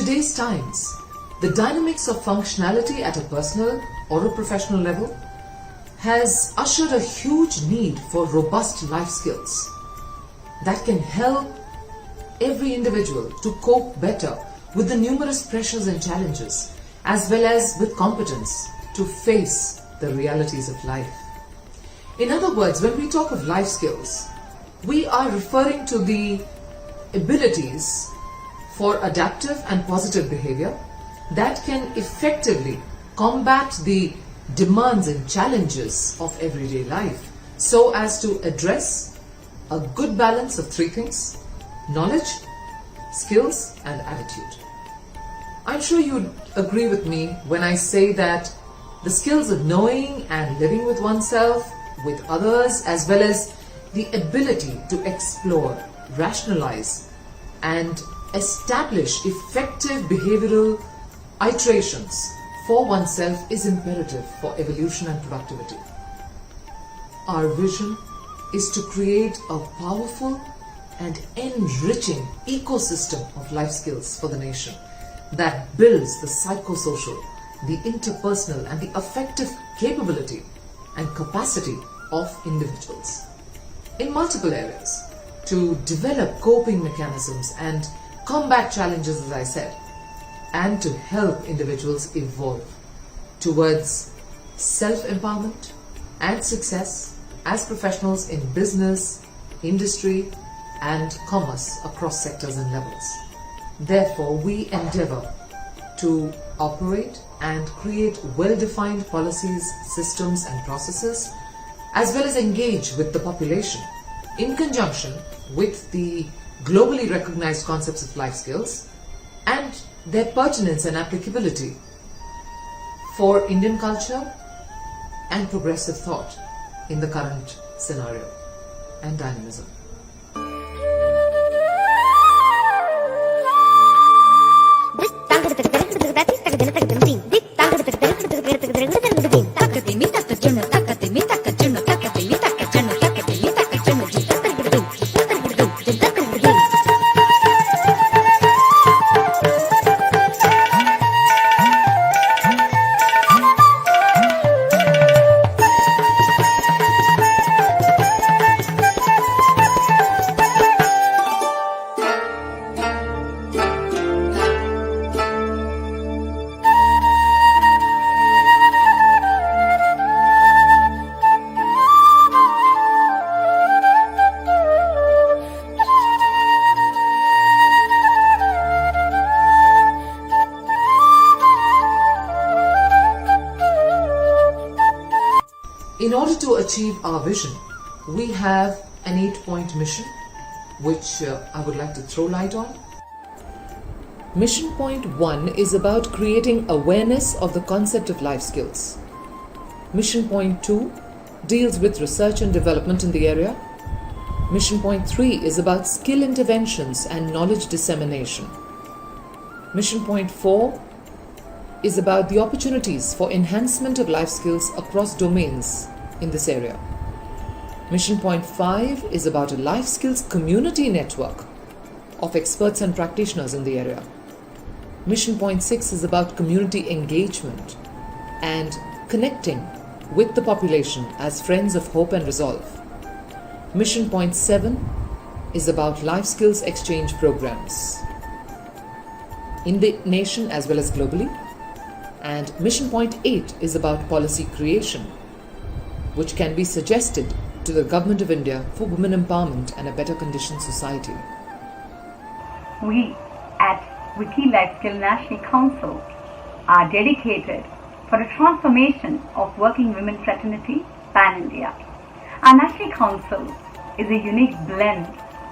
today's times, the dynamics of functionality at a personal or a professional level has ushered a huge need for robust life skills that can help every individual to cope better with the numerous pressures and challenges, as well as with competence to face the realities of life. In other words, when we talk of life skills, we are referring to the abilities for adaptive and positive behavior that can effectively combat the demands and challenges of everyday life so as to address a good balance of three things: knowledge, skills and attitude. I'm sure you'd agree with me when I say that the skills of knowing and living with oneself, with others, as well as the ability to explore, rationalize and establish effective behavioral iterations for oneself is imperative for evolution and productivity. Our vision is to create a powerful and enriching ecosystem of life skills for the nation that builds the psychosocial, the interpersonal and the affective capability and capacity of individuals in multiple areas to develop coping mechanisms and combat challenges, as I said, and to help individuals evolve towards self-empowerment and success as professionals in business, industry and commerce across sectors and levels. Therefore, we endeavor to operate and create well-defined policies, systems and processes, as well as engage with the population in conjunction with the globally recognized concepts of life skills and their pertinence and applicability for Indian culture and progressive thought in the current scenario and dynamism. In order to achieve our vision, we have an 8-point mission, which I would like to throw light on. Mission point 1 is about creating awareness of the concept of life skills. Mission point 2 deals with research and development in the area. Mission point 3 is about skill interventions and knowledge dissemination. Mission point 4 is about the opportunities for enhancement of life skills across domains in this area. Mission point 5 is about a life skills community network of experts and practitioners in the area. Mission point 6 is about community engagement and connecting with the population as friends of hope and resolve. Mission point 7 is about life skills exchange programs in the nation as well as globally. And mission point 8 is about policy creation, which can be suggested to the Government of India for women empowerment and a better conditioned society. We at WICCI Life Skills National Council are dedicated for a transformation of working women fraternity pan-India. Our National Council is a unique blend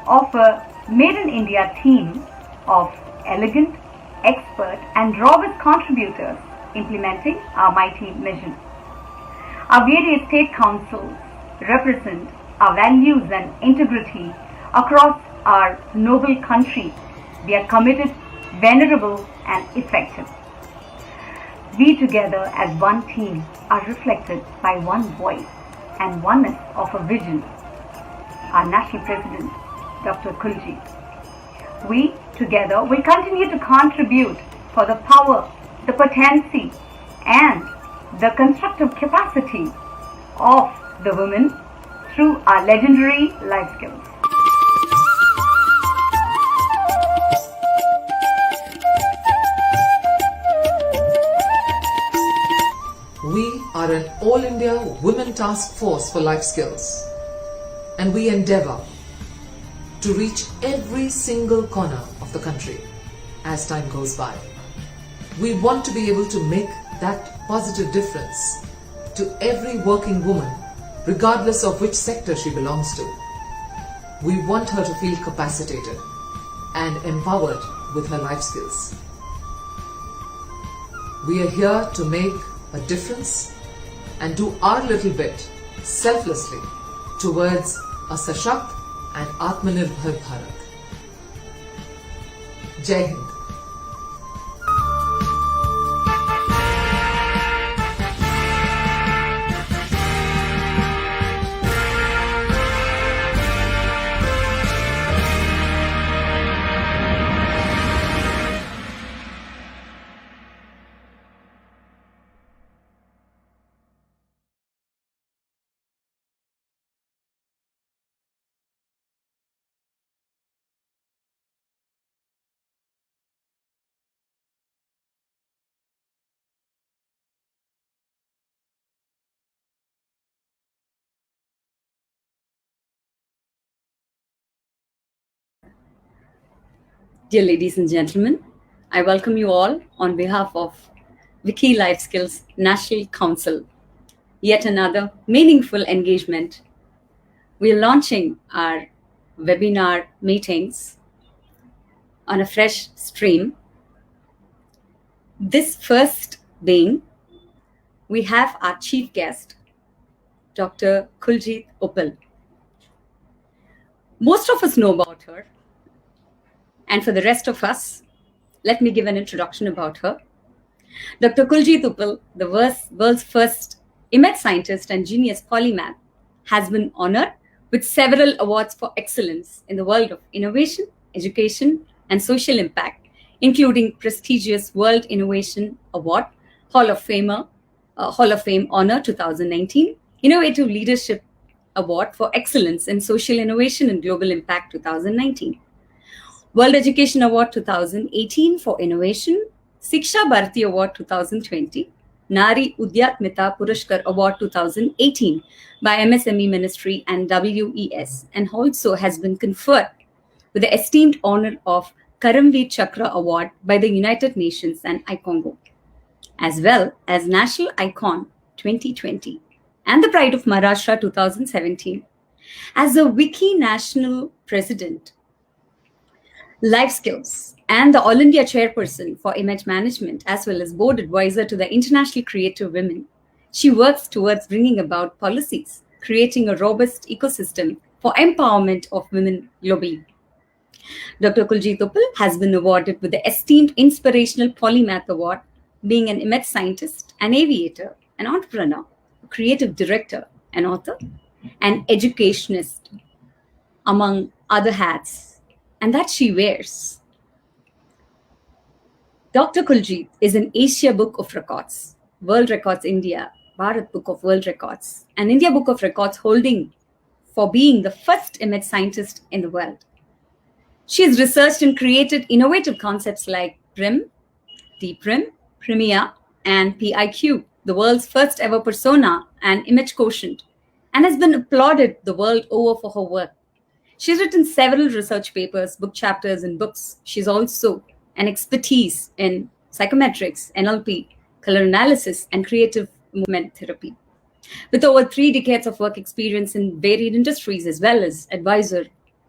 of a Made in India team of elegant, expert and robust contributors implementing our mighty mission. Our various state councils represent our values and integrity across our noble country. We are committed, venerable and effective. We together as one team are reflected by one voice and oneness of a vision. Our National President, Dr. Kuiljeit. we together will continue to contribute for the power, the potency, and the constructive capacity of the women through our legendary life skills. We are an All India Women Task Force for Life Skills, and we endeavour to reach every single corner of the country as time goes by. We want to be able to make that positive difference to every working woman, regardless of which sector she belongs to. We want her to feel capacitated and empowered with her life skills. We are here to make a difference and do our little bit selflessly towards a Sashakt and Atmanirbhar Bharat. Jai Hind. Dear ladies and gentlemen, I welcome you all on behalf of WICCI Life Skills National Council. Yet another meaningful engagement. We are launching our webinar meetings on a fresh stream. This first being, we have our chief guest, Dr. Kuiljeit Uppaal. Most of us know about her. And for the rest of us, let me give an introduction about her. Dr. Kuiljeit Uppaal, the world's first image scientist and genius polymath, has been honored with several awards for excellence in the world of innovation, education, and social impact, including prestigious World Innovation Award, Hall of Fame Honor 2019, Innovative Leadership Award for Excellence in Social Innovation and Global Impact 2019. World Education Award 2018 for Innovation, Siksha Bharati Award 2020, Nari Udyatmita Purushkar Award 2018 by MSME Ministry and WES, and also has been conferred with the esteemed honor of Karamveer Chakra Award by the United Nations and ICONGO, as well as National Icon 2020 and the Pride of Maharashtra 2017. As the WICCI National President, Life Skills, and the All India Chairperson for Image Management, as well as Board Advisor to the International Creative Women, she works towards bringing about policies, creating a robust ecosystem for empowerment of women globally. Dr. Kuiljeit Uppaal has been awarded with the esteemed Inspirational Polymath Award, being an image scientist, an aviator, an entrepreneur, a creative director, an author, an educationist, among other hats, and that she wears. Dr. Kuiljeit is an Asia Book of Records, World Records India, Bharat Book of World Records, and India Book of Records holding for being the first image scientist in the world. She has researched and created innovative concepts like PRIM, DPRIM, Premiere, and PIQ, the world's first ever persona and image quotient, and has been applauded the world over for her work. She's written several research papers, book chapters, and books. She's also an expertise in psychometrics, NLP, color analysis, and creative movement therapy. With over 3 decades of work experience in varied industries, as well as advisor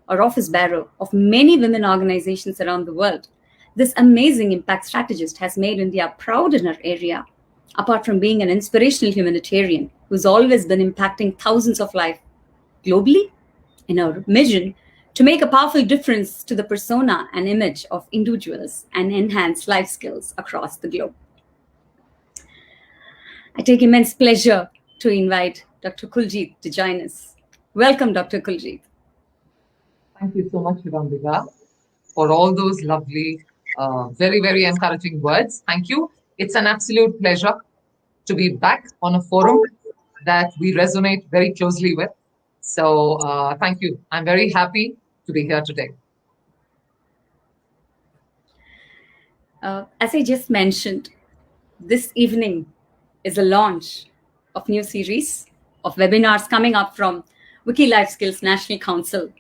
or office bearer of many women organizations around the world, this amazing impact strategist has made India proud in her area, apart from being an inspirational humanitarian who's always been impacting thousands of lives globally in our mission to make a powerful difference to the persona and image of individuals and enhance life skills across the globe. I take immense pleasure to invite Dr. Kuiljeit to join us. Welcome, Dr. Kuiljeit. Thank you so much, Sivambiga. for all those lovely, very, very encouraging words. Thank you. It's an absolute pleasure to be back on a forum that we resonate very closely with. So thank you. I'm very happy to be here today. As I just mentioned, this evening is a launch of new series of webinars coming up from WICCI Life Skills National Council.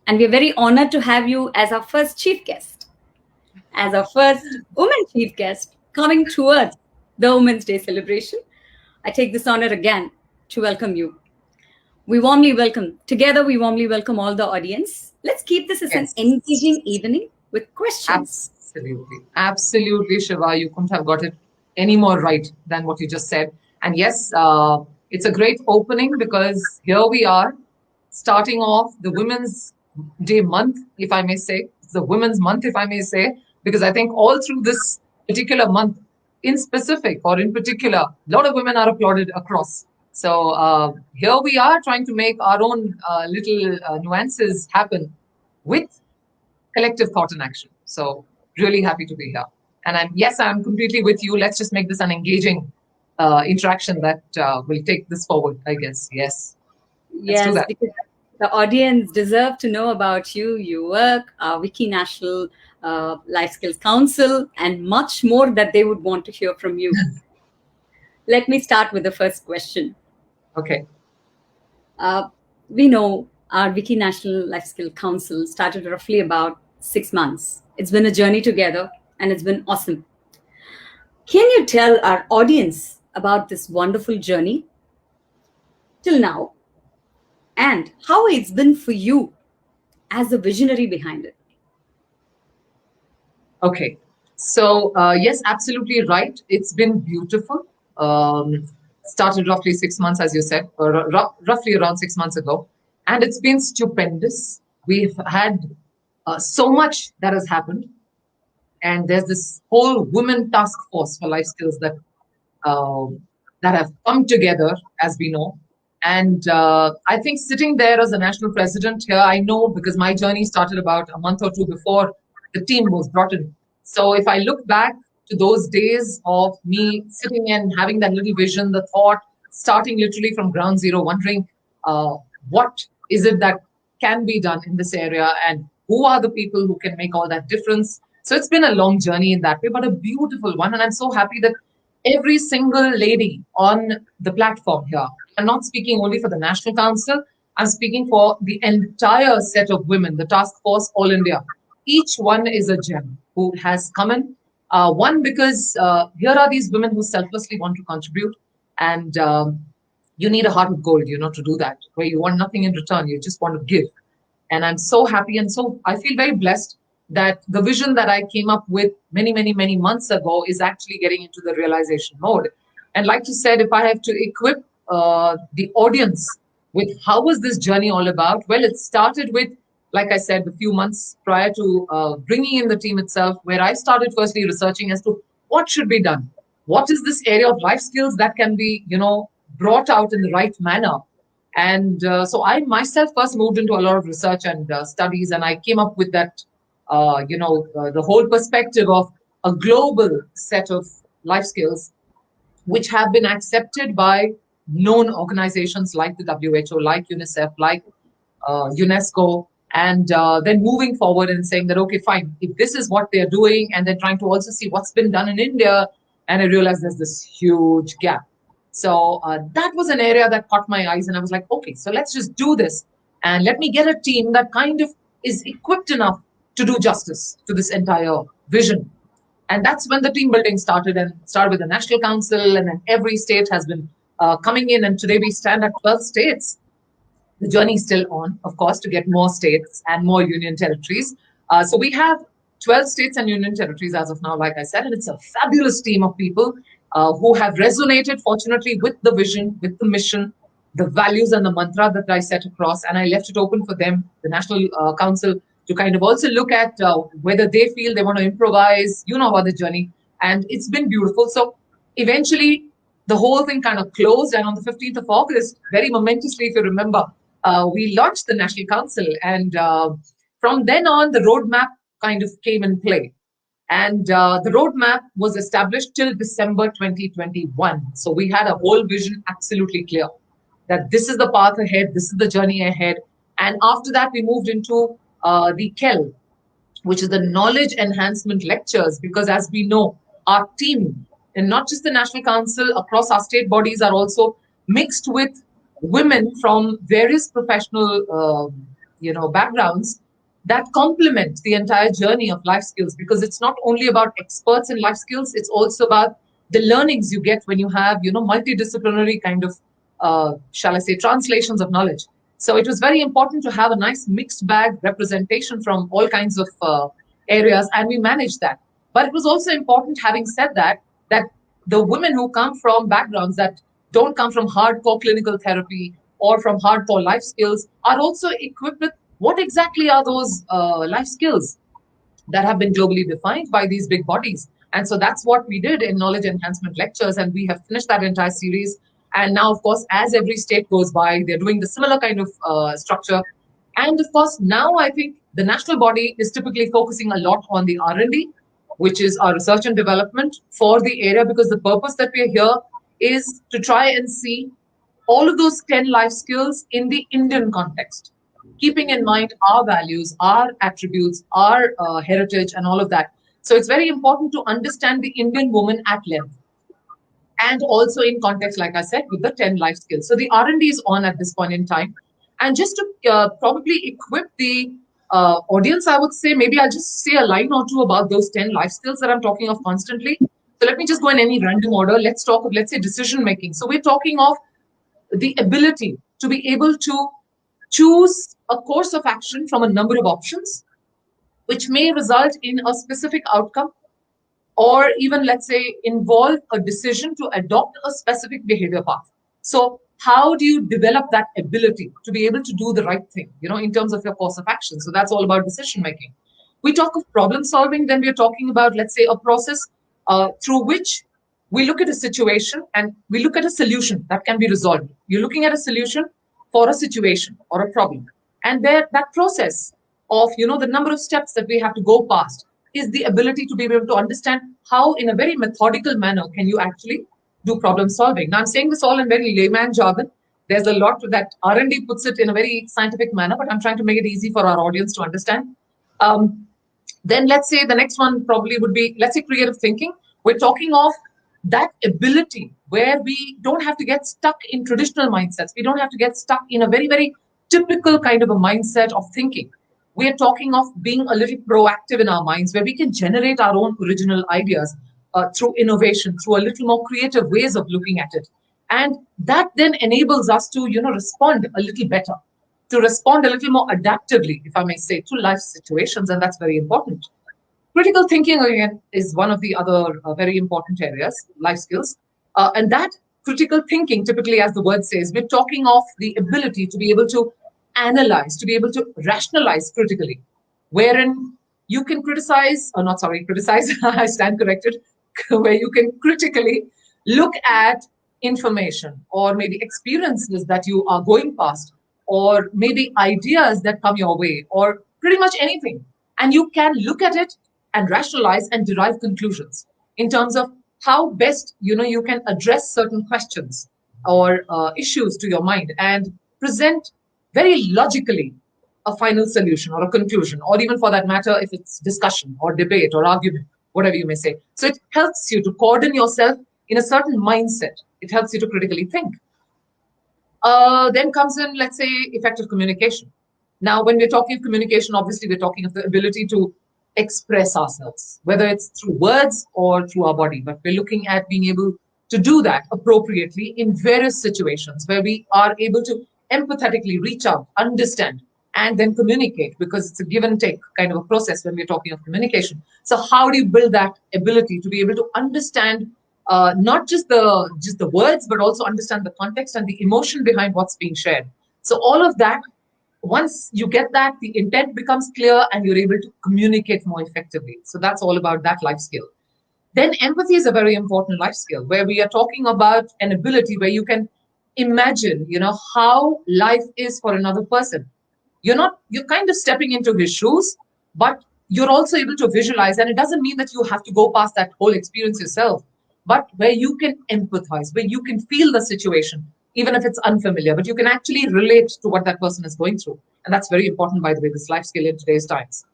And we're very honored to have you as our first chief guest, as our first woman chief guest coming towards the Women's Day celebration. I take this honor again to welcome you. We warmly welcome all the audience. Let's keep this as an engaging evening with questions. Absolutely, Shiva. You couldn't have got it any more right than what you just said. And yes, it's a great opening because here we are starting off the Women's Day month, if I may say. It's the Women's Month, if I may say, because I think all through this particular month, in specific or in particular, a lot of women are applauded across. So here we are trying to make our own little nuances happen with collective thought and action. So really happy to be here. And I'm completely with you. Let's just make this an engaging interaction that will take this forward, I guess. Yes. Let's do that. Because the audience deserve to know about you, your work, our WICCI National Life Skills Council, and much more that they would want to hear from you. Let me start with the first question. Okay. We know our WICCI National Life Skills Council started roughly about 6 months. It's been a journey together and it's been awesome. Can you tell our audience about this wonderful journey till now and how it's been for you as a visionary behind it? Okay. So, yes, absolutely right. It's been beautiful. Started roughly 6 months, as you said, roughly around 6 months ago. And it's been stupendous. We've had so much that has happened. And there's this whole women task force for life skills that have come together, as we know. And I think sitting there as a national president here, I know because my journey started about a month or two before the team was brought in. So if I look back to those days of me sitting and having that little vision, the thought, starting literally from ground zero, wondering what is it that can be done in this area and who are the people who can make all that difference. So it's been a long journey in that way, but a beautiful one. And I'm so happy that every single lady on the platform here, I'm not speaking only for the National Council, I'm speaking for the entire set of women, the task force, all India. Each one is a gem who has come in. One, because here are these women who selflessly want to contribute, and you need a heart of gold, to do that, where you want nothing in return, you just want to give. And I'm so happy, and so I feel very blessed that the vision that I came up with many, many, many months ago is actually getting into the realization mode. And like you said, if I have to equip the audience with how was this journey all about, well, it started with, like I said, a few months prior to bringing in the team itself, where I started firstly researching as to what should be done. What is this area of life skills that can be, brought out in the right manner? And so I myself first moved into a lot of research and studies, and I came up with that, the whole perspective of a global set of life skills, which have been accepted by known organizations like the WHO, like UNICEF, like UNESCO, and then moving forward and saying that, okay, fine, if this is what they're doing, and they're trying to also see what's been done in India, and I realized there's this huge gap. So that was an area that caught my eyes, and I was like, okay, so let's just do this, and let me get a team that kind of is equipped enough to do justice to this entire vision. And that's when the team building started, and started with the National Council, and then every state has been coming in, and today we stand at 12 states. The journey is still on, of course, to get more states and more union territories. So we have 12 states and union territories as of now, like I said, and it's a fabulous team of people who have resonated, fortunately, with the vision, with the mission, the values and the mantra that I set across, and I left it open for them, the National Council, to kind of also look at whether they feel they want to improvise, about the journey. And it's been beautiful. So eventually, the whole thing kind of closed. And on the 15th of August, very momentously, if you remember, we launched the National Council. And from then on, the roadmap kind of came in play. And the roadmap was established till December 2021. So we had a whole vision absolutely clear that this is the path ahead, this is the journey ahead. And after that, we moved into the KEL, which is the knowledge enhancement lectures, because as we know, our team, and not just the National Council, across our state bodies are also mixed with women from various professional backgrounds that complement the entire journey of life skills, because it's not only about experts in life skills, it's also about the learnings you get when you have multidisciplinary kind of shall I say translations of knowledge. So it was very important to have a nice mixed bag representation from all kinds of areas, and we managed that. But it was also important, having said that the women who come from backgrounds that don't come from hardcore clinical therapy or from hardcore life skills are also equipped with what exactly are those life skills that have been globally defined by these big bodies. And so that's what we did in knowledge enhancement lectures, and we have finished that entire series. And now, of course, as every state goes by, they're doing the similar kind of structure. And of course, now I think the national body is typically focusing a lot on the R&D, which is our research and development for the area, because the purpose that we're here is to try and see all of those 10 life skills in the Indian context, keeping in mind our values, our attributes, our heritage, and all of that. So it's very important to understand the Indian woman at length, and also in context, like I said, with the 10 life skills. So the R&D is on at this point in time. And just to probably equip the audience, I would say, maybe I'll just say a line or two about those 10 life skills that I'm talking of constantly. So let me just go in any random order. Let's talk of, let's say, decision making. So we're talking of the ability to be able to choose a course of action from a number of options, which may result in a specific outcome, or even, let's say, involve a decision to adopt a specific behavior path. So how do you develop that ability to be able to do the right thing, in terms of your course of action? So that's all about decision making. We talk of problem solving, then we're talking about, let's say, a process through which we look at a situation and we look at a solution that can be resolved. You're looking at a solution for a situation or a problem. And that process of, the number of steps that we have to go past is the ability to be able to understand how, in a very methodical manner, can you actually do problem solving. Now, I'm saying this all in very layman jargon. There's a lot that R&D puts it in a very scientific manner, but I'm trying to make it easy for our audience to understand. Then let's say the next one probably would be, let's say, creative thinking. We're talking of that ability where we don't have to get stuck in traditional mindsets. We don't have to get stuck in a very, very typical kind of a mindset of thinking. We are talking of being a little proactive in our minds, where we can generate our own original ideas through innovation, through a little more creative ways of looking at it. And that then enables us to, respond a little better, to respond a little more adaptively, if I may say, to life situations. And that's very important. Critical thinking, again, is one of the other very important areas, life skills. And that critical thinking, typically, as the word says, we're talking of the ability to be able to analyze, to be able to rationalize critically, wherein you can criticize, I stand corrected, where you can critically look at information or maybe experiences that you are going past, or maybe ideas that come your way, or pretty much anything. And you can look at it and rationalize and derive conclusions in terms of how best, you can address certain questions or issues to your mind and present very logically a final solution or a conclusion, or even for that matter, if it's discussion or debate or argument, whatever you may say. So it helps you to coordinate yourself in a certain mindset. It helps you to critically think. Then comes in, let's say, effective communication. Now, when we're talking of communication, obviously we're talking of the ability to express ourselves, whether it's through words or through our body, but we're looking at being able to do that appropriately in various situations where we are able to empathetically reach out, understand, and then communicate, because it's a give and take kind of a process when we're talking of communication. So how do you build that ability to be able to understand not just the words, but also understand the context and the emotion behind what's being shared? So all of that, once you get that, the intent becomes clear and you're able to communicate more effectively. So that's all about that life skill. Then empathy is a very important life skill, where we are talking about an ability where you can imagine, how life is for another person. You're kind of stepping into his shoes, but you're also able to visualize, and it doesn't mean that you have to go past that whole experience yourself, but where you can empathize, where you can feel the situation, even if it's unfamiliar, but you can actually relate to what that person is going through. And that's very important, by the way, this life skill in today's times.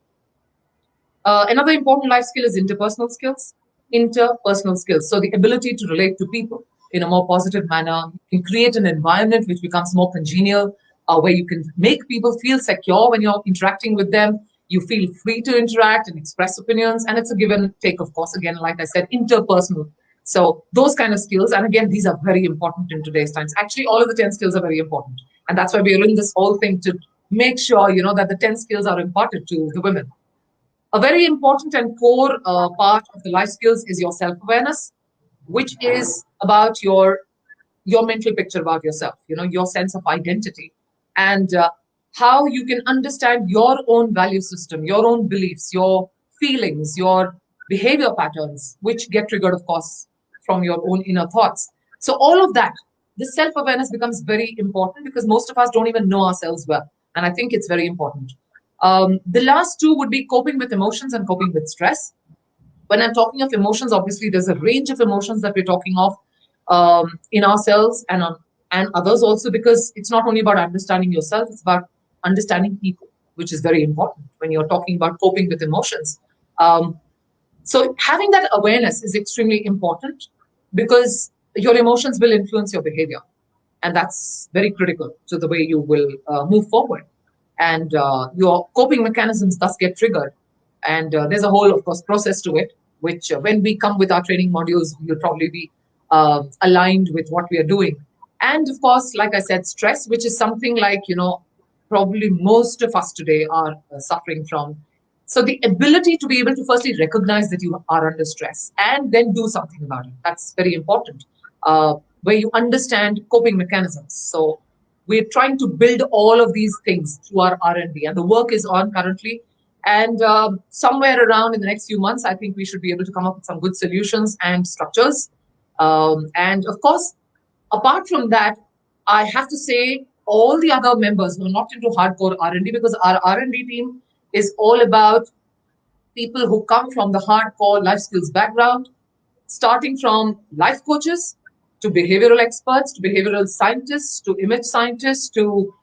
Another important life skill is interpersonal skills. Interpersonal skills. So the ability to relate to people in a more positive manner. You can create an environment which becomes more congenial, where you can make people feel secure when you're interacting with them. You feel free to interact and express opinions. And it's a give and take, of course, again, like I said, interpersonal. So those kind of skills, and again, these are very important in today's times. Actually, all of the 10 skills are very important. And that's why we're in this whole thing to make sure, that the 10 skills are imparted to the women. A very important and core part of the life skills is your self-awareness, which is about your mental picture about yourself, your sense of identity, and how you can understand your own value system, your own beliefs, your feelings, your behavior patterns, which get triggered, of course, from your own inner thoughts. So all of that, this self-awareness becomes very important because most of us don't even know ourselves well. And I think it's very important. The last two would be coping with emotions and coping with stress. When I'm talking of emotions, obviously there's a range of emotions that we're talking of in ourselves and others also, because it's not only about understanding yourself, it's about understanding people, which is very important when you're talking about coping with emotions. So having that awareness is extremely important because your emotions will influence your behavior. And that's very critical to the way you will move forward. And your coping mechanisms thus get triggered. And there's a whole, of course, process to it, which when we come with our training modules, you'll probably be aligned with what we are doing. And of course, like I said, stress, which is something like, probably most of us today are suffering from. So the ability to be able to firstly recognize that you are under stress and then do something about it. That's very important, where you understand coping mechanisms. So we're trying to build all of these things through our R&D, and the work is on currently. And somewhere around in the next few months, I think we should be able to come up with some good solutions and structures. And of course, apart from that, I have to say all the other members who are not into hardcore R&D, because our R&D team is all about people who come from the hardcore life skills background, starting from life coaches to behavioral experts, to behavioral scientists, to image scientists, to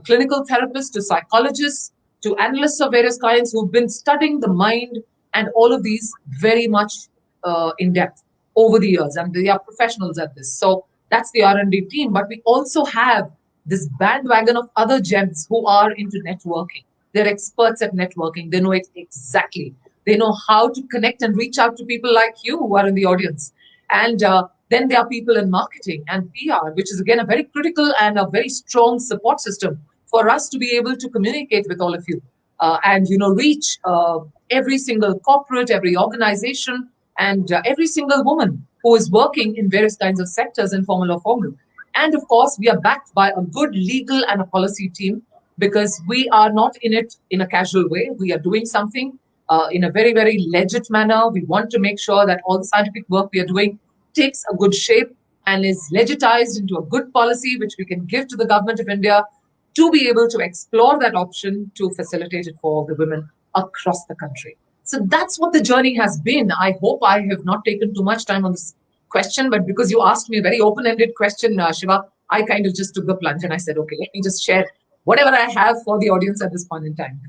clinical therapists, to psychologists, to analysts of various kinds who've been studying the mind and all of these very much in depth over the years, and they are professionals at this. So that's the R&D team. But we also have this bandwagon of other gems who are into networking. They're experts at networking. They know it exactly. They know how to connect and reach out to people like you who are in the audience. And then there are people in marketing and PR, which is, again, a very critical and a very strong support system for us to be able to communicate with all of you and, reach every single corporate, every organization, and every single woman who is working in various kinds of sectors, informal or formal. And of course, we are backed by a good legal and a policy team, because we are not in it in a casual way. We are doing something in a very, very legit manner. We want to make sure that all the scientific work we are doing takes a good shape and is legitized into a good policy, which we can give to the government of India to be able to explore that option to facilitate it for the women across the country. So that's what the journey has been. I hope I have not taken too much time on this question, but because you asked me a very open-ended question, Shiva, I kind of just took the plunge and I said, okay, let me just share whatever I have for the audience at this point in time.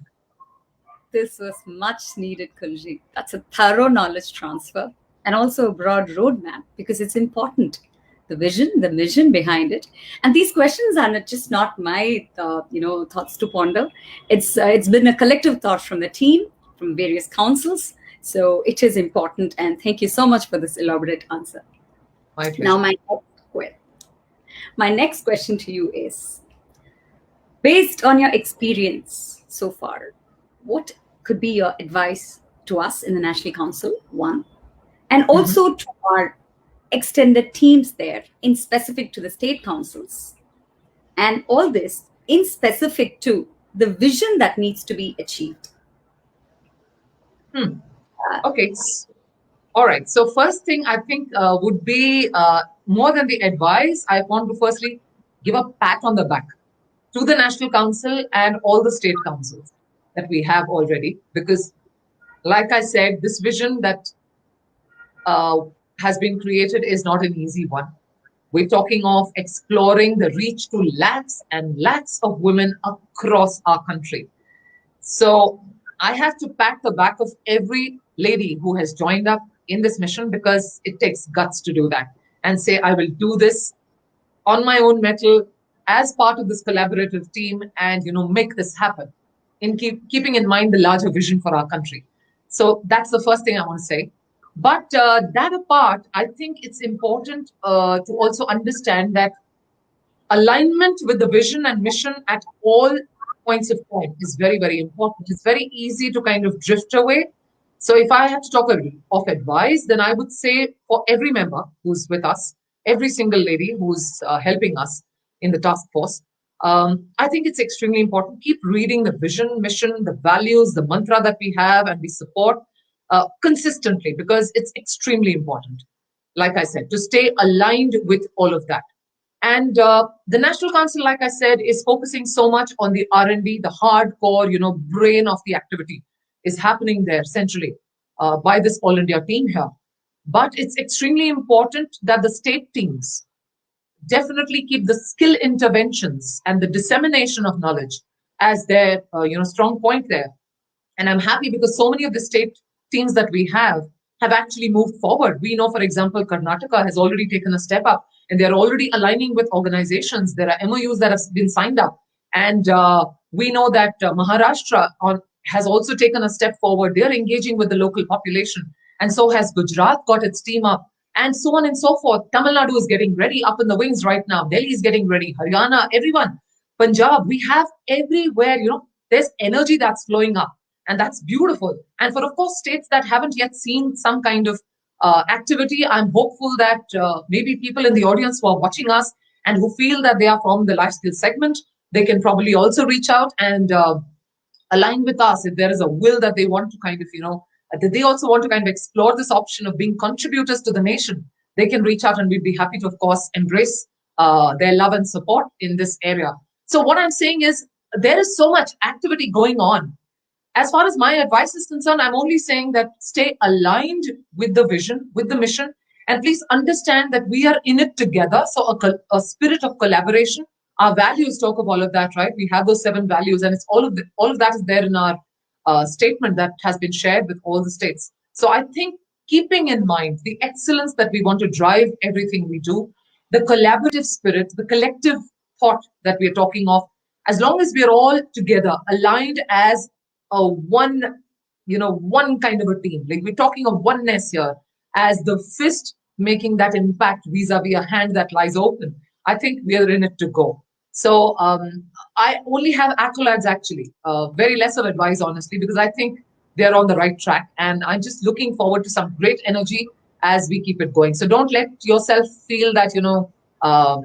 This was much needed, Kuiljeit. That's a thorough knowledge transfer and also a broad roadmap, because it's important. The vision, the mission behind it. And these questions are just not my thoughts to ponder. It's been a collective thought from the team, from various councils. So it is important. And thank you so much for this elaborate answer. My pleasure. Now, my next question to you is, based on your experience so far, what could be your advice to us in the National Council, one, and also to our extended teams there, in specific to the state councils, and all this in specific to the vision that needs to be achieved? Okay. All right. So first thing I think would be more than the advice, I want to firstly give a pat on the back to the National Council and all the state councils. that we have already, because like I said, this vision that has been created is not an easy one. We're talking of exploring the reach to lakhs and lakhs of women across our country. So I have to pat the back of every lady who has joined up in this mission, because it takes guts to do that and say, I will do this on my own metal as part of this collaborative team and, make this happen in keeping in mind the larger vision for our country. So that's the first thing I want to say. But that apart, I think it's important to also understand that alignment with the vision and mission at all points of time is very, very important. It's very easy to kind of drift away. So if I have to talk of advice, then I would say for every member who's with us, every single lady who's helping us in the task force, I think it's extremely important. Keep reading the vision, mission, the values, the mantra that we have and we support consistently, because it's extremely important, like I said, to stay aligned with all of that. And the National Council, like I said, is focusing so much on the R&D, the hardcore, brain of the activity is happening there centrally by this All India team here. But it's extremely important that the state teams definitely keep the skill interventions and the dissemination of knowledge as their, strong point there. And I'm happy because so many of the state teams that we have actually moved forward. We know, for example, Karnataka has already taken a step up and they're already aligning with organizations. There are MOUs that have been signed up. And we know that Maharashtra has also taken a step forward. They're engaging with the local population. And so has Gujarat got its team up, and so on and so forth. Tamil Nadu is getting ready up in the wings right now. Delhi is getting ready. Haryana, everyone. Punjab, we have everywhere, there's energy that's flowing up. And that's beautiful. And for, of course, states that haven't yet seen some kind of activity, I'm hopeful that maybe people in the audience who are watching us and who feel that they are from the life skills segment, they can probably also reach out and align with us if there is a will that they want to kind of, that they also want to kind of explore this option of being contributors to the nation. They can reach out and we'd be happy to, of course, embrace their love and support in this area. So what I'm saying is there is so much activity going on. As far as my advice is concerned, I'm only saying that stay aligned with the vision, with the mission, and please understand that we are in it together. So a spirit of collaboration. Our values talk of all of that, right? We have those 7 values, and it's all of that is there in our statement that has been shared with all the states. So I think keeping in mind the excellence that we want to drive everything we do, the collaborative spirit, the collective thought that we are talking of, as long as we are all together, aligned as one kind of a team, like we're talking of oneness here, as the fist making that impact vis-a-vis a hand that lies open, I think we are in it to go. So I only have accolades, actually, very less of advice, honestly, because I think they're on the right track. And I'm just looking forward to some great energy as we keep it going. So don't let yourself feel that,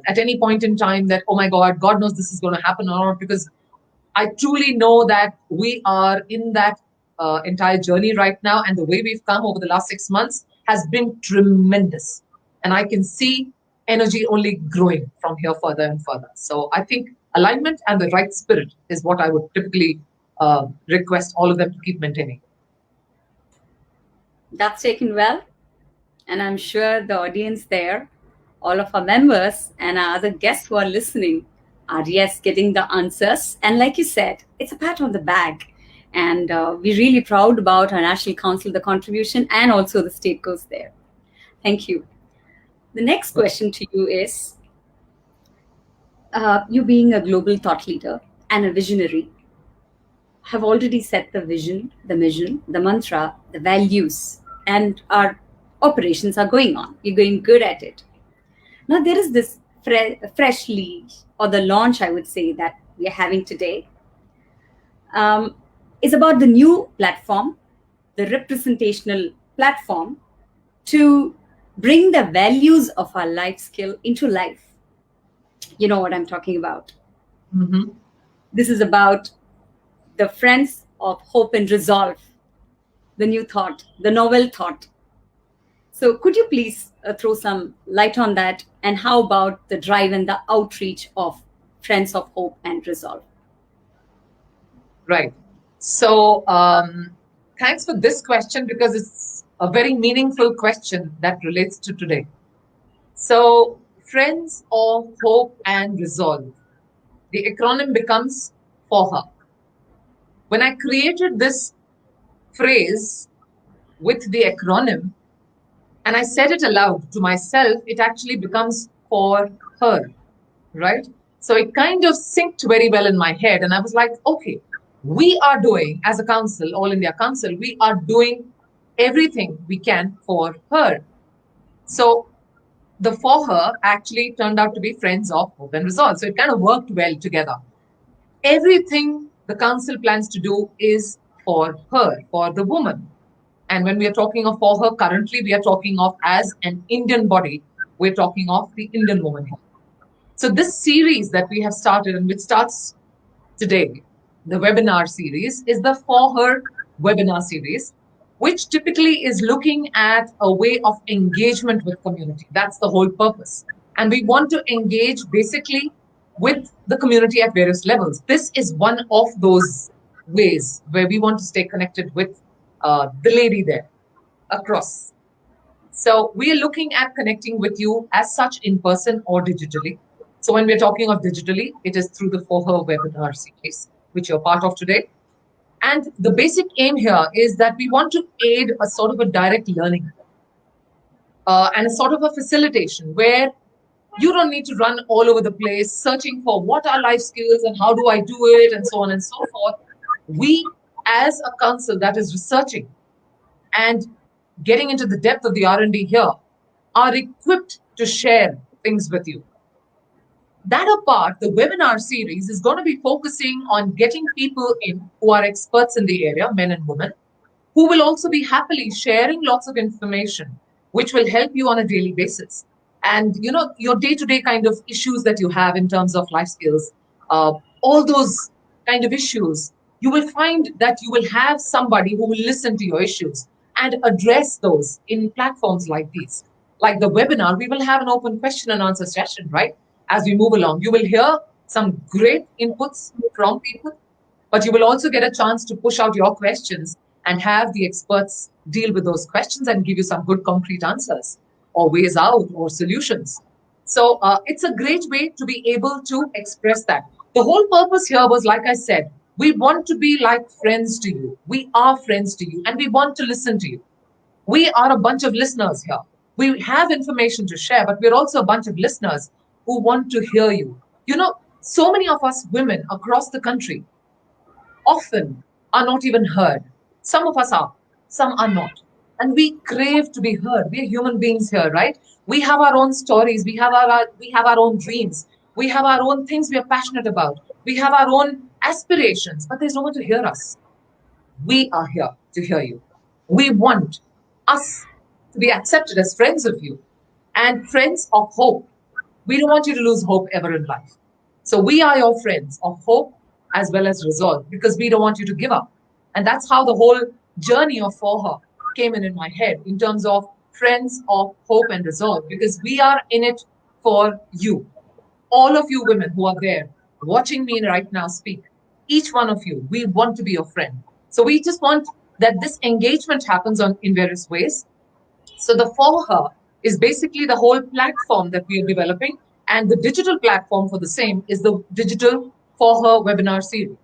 at any point in time that, oh my God knows this is going to happen or not, because I truly know that we are in that entire journey right now. And the way we've come over the last 6 months has been tremendous. And I can see energy only growing from here further and further. So I think alignment and the right spirit is what I would typically request all of them to keep maintaining. That's taken well. And I'm sure the audience there, all of our members and our other guests who are listening, are getting the answers. And like you said, it's a pat on the back. And we're really proud about our National Council, the contribution, and also the state goes there. Thank you. The next question to you is, you being a global thought leader and a visionary, have already set the vision, the mission, the mantra, the values, and our operations are going on. You're going good at it. Now there is this fresh lead, or the launch, I would say, that we are having today, is about the new platform, the representational platform, to bring the values of our life skill into life. You know what I'm talking about. Mm-hmm. This is about the Friends of Hope and Resolve, the new thought, the novel thought. So could you please throw some light on that, and how about the drive and the outreach of Friends of Hope and Resolve? Right. So thanks for this question, because it's a very meaningful question that relates to today. So Friends of Hope and Resolve, the acronym becomes FOHA. When I created this phrase with the acronym and I said it aloud to myself, it actually becomes for her, right? So it kind of synced very well in my head. And I was like, okay, we are doing, as a council, All India Council, we are doing everything we can for her. So the for her actually turned out to be Friends of Hope and Resolve. So it kind of worked well together. Everything the council plans to do is for her, for the woman. And when we are talking of for her, currently we are talking of as an Indian body, we're talking of the Indian woman here. So this series that we have started, and which starts today, the webinar series, is the For Her webinar series, which typically is looking at a way of engagement with community. That's the whole purpose. And we want to engage basically with the community at various levels. This is one of those ways where we want to stay connected with the lady there across. So we are looking at connecting with you as such in person or digitally. So when we're talking of digitally, it is through the For Her webinar series, which you're part of today. And the basic aim here is that we want to aid a sort of a direct learning and a sort of a facilitation where you don't need to run all over the place searching for what are life skills and how do I do it and so on and so forth. We, as a council that is researching and getting into the depth of the R&D here, are equipped to share things with you. That apart, the webinar series is going to be focusing on getting people in who are experts in the area, men and women, who will also be happily sharing lots of information, which will help you on a daily basis. And, you know, your day-to-day kind of issues that you have in terms of life skills, all those kind of issues, you will find that you will have somebody who will listen to your issues and address those in platforms like these. Like the webinar, we will have an open question and answer session, right? As we move along, you will hear some great inputs from people, but you will also get a chance to push out your questions and have the experts deal with those questions and give you some good concrete answers or ways out or solutions. So it's a great way to be able to express that. The whole purpose here was, like I said, we want to be like friends to you. We are friends to you and we want to listen to you. We are a bunch of listeners here. We have information to share, but we're also a bunch of listeners who want to hear you. You know, so many of us women across the country often are not even heard. Some of us are, some are not. And we crave to be heard. We're human beings here, right? We have our own stories. We have our own dreams. We have our own things we are passionate about. We have our own aspirations, but there's no one to hear us. We are here to hear you. We want us to be accepted as friends of you and friends of hope. We don't want you to lose hope ever in life. So we are your friends of hope as well as resolve, because we don't want you to give up. And that's how the whole journey of For Her came in my head, in terms of friends of hope and resolve, because we are in it for you. All of you women who are there watching me right now speak, each one of you, we want to be your friend. So we just want that this engagement happens in various ways. So the For Her is basically the whole platform that we are developing, and the digital platform for the same is the digital For Her webinar series,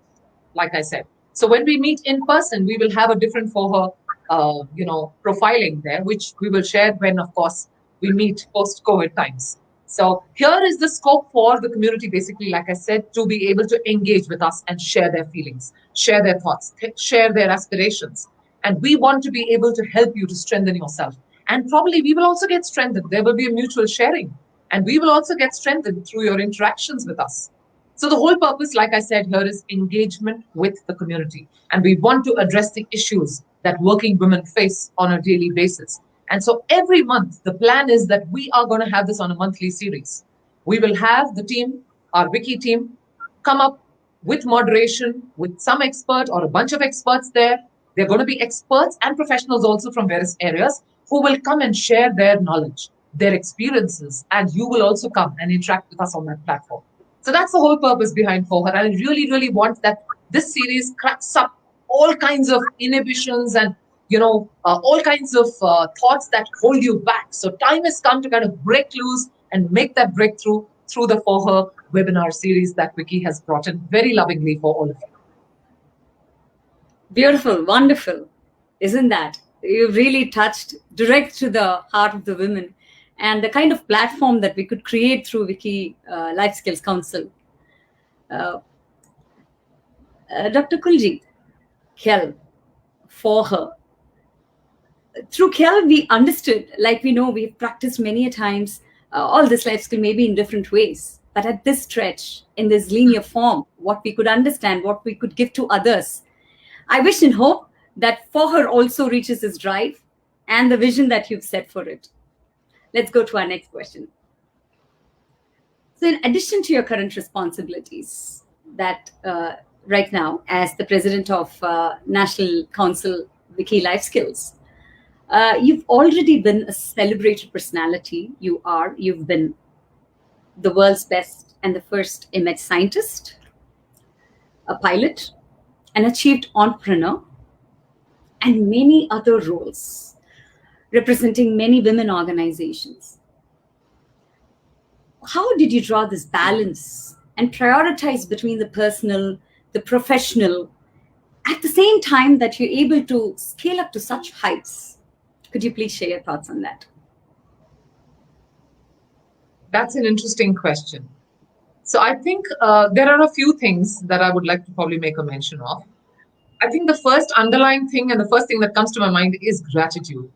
like I said. So when we meet in person, we will have a different For Her, profiling there, which we will share when, of course, we meet post-COVID times. So here is the scope for the community, basically, like I said, to be able to engage with us and share their feelings, share their thoughts, share their aspirations. And we want to be able to help you to strengthen yourself. And probably we will also get strengthened. There will be a mutual sharing. And we will also get strengthened through your interactions with us. So the whole purpose, like I said, here is engagement with the community. And we want to address the issues that working women face on a daily basis. And so every month, the plan is that we are going to have this on a monthly series. We will have the team, our WICCI team, come up with moderation, with some expert or a bunch of experts there. They're going to be experts and professionals also from various areas who will come and share their knowledge, their experiences, and you will also come and interact with us on that platform. So that's the whole purpose behind For Her. I really, really want that this series cracks up all kinds of inhibitions and, all kinds of thoughts that hold you back. So time has come to kind of break loose and make that breakthrough through the For Her webinar series that WICCI has brought in very lovingly for all of you. Beautiful, wonderful. Isn't that? You've really touched direct to the heart of the women and the kind of platform that we could create through WICCI Life Skills Council. Dr. Kuiljeit, Kel, For Her. Through Kel, we understood, like we know, we've practiced many a times, all this life skill maybe in different ways. But at this stretch, in this linear form, what we could understand, what we could give to others, I wish and hope that For Her also reaches its drive and the vision that you've set for it. Let's go to our next question. So in addition to your current responsibilities that right now as the president of National Council WICCI Life Skills, you've already been a celebrated personality. You've been the world's best and the first image scientist, a pilot, an achieved entrepreneur, and many other roles, representing many women organizations. How did you draw this balance and prioritize between the personal, the professional, at the same time that you're able to scale up to such heights? Could you please share your thoughts on that? That's an interesting question. So I think there are a few things that I would like to probably make a mention of. I think the first underlying thing and the first thing that comes to my mind is gratitude.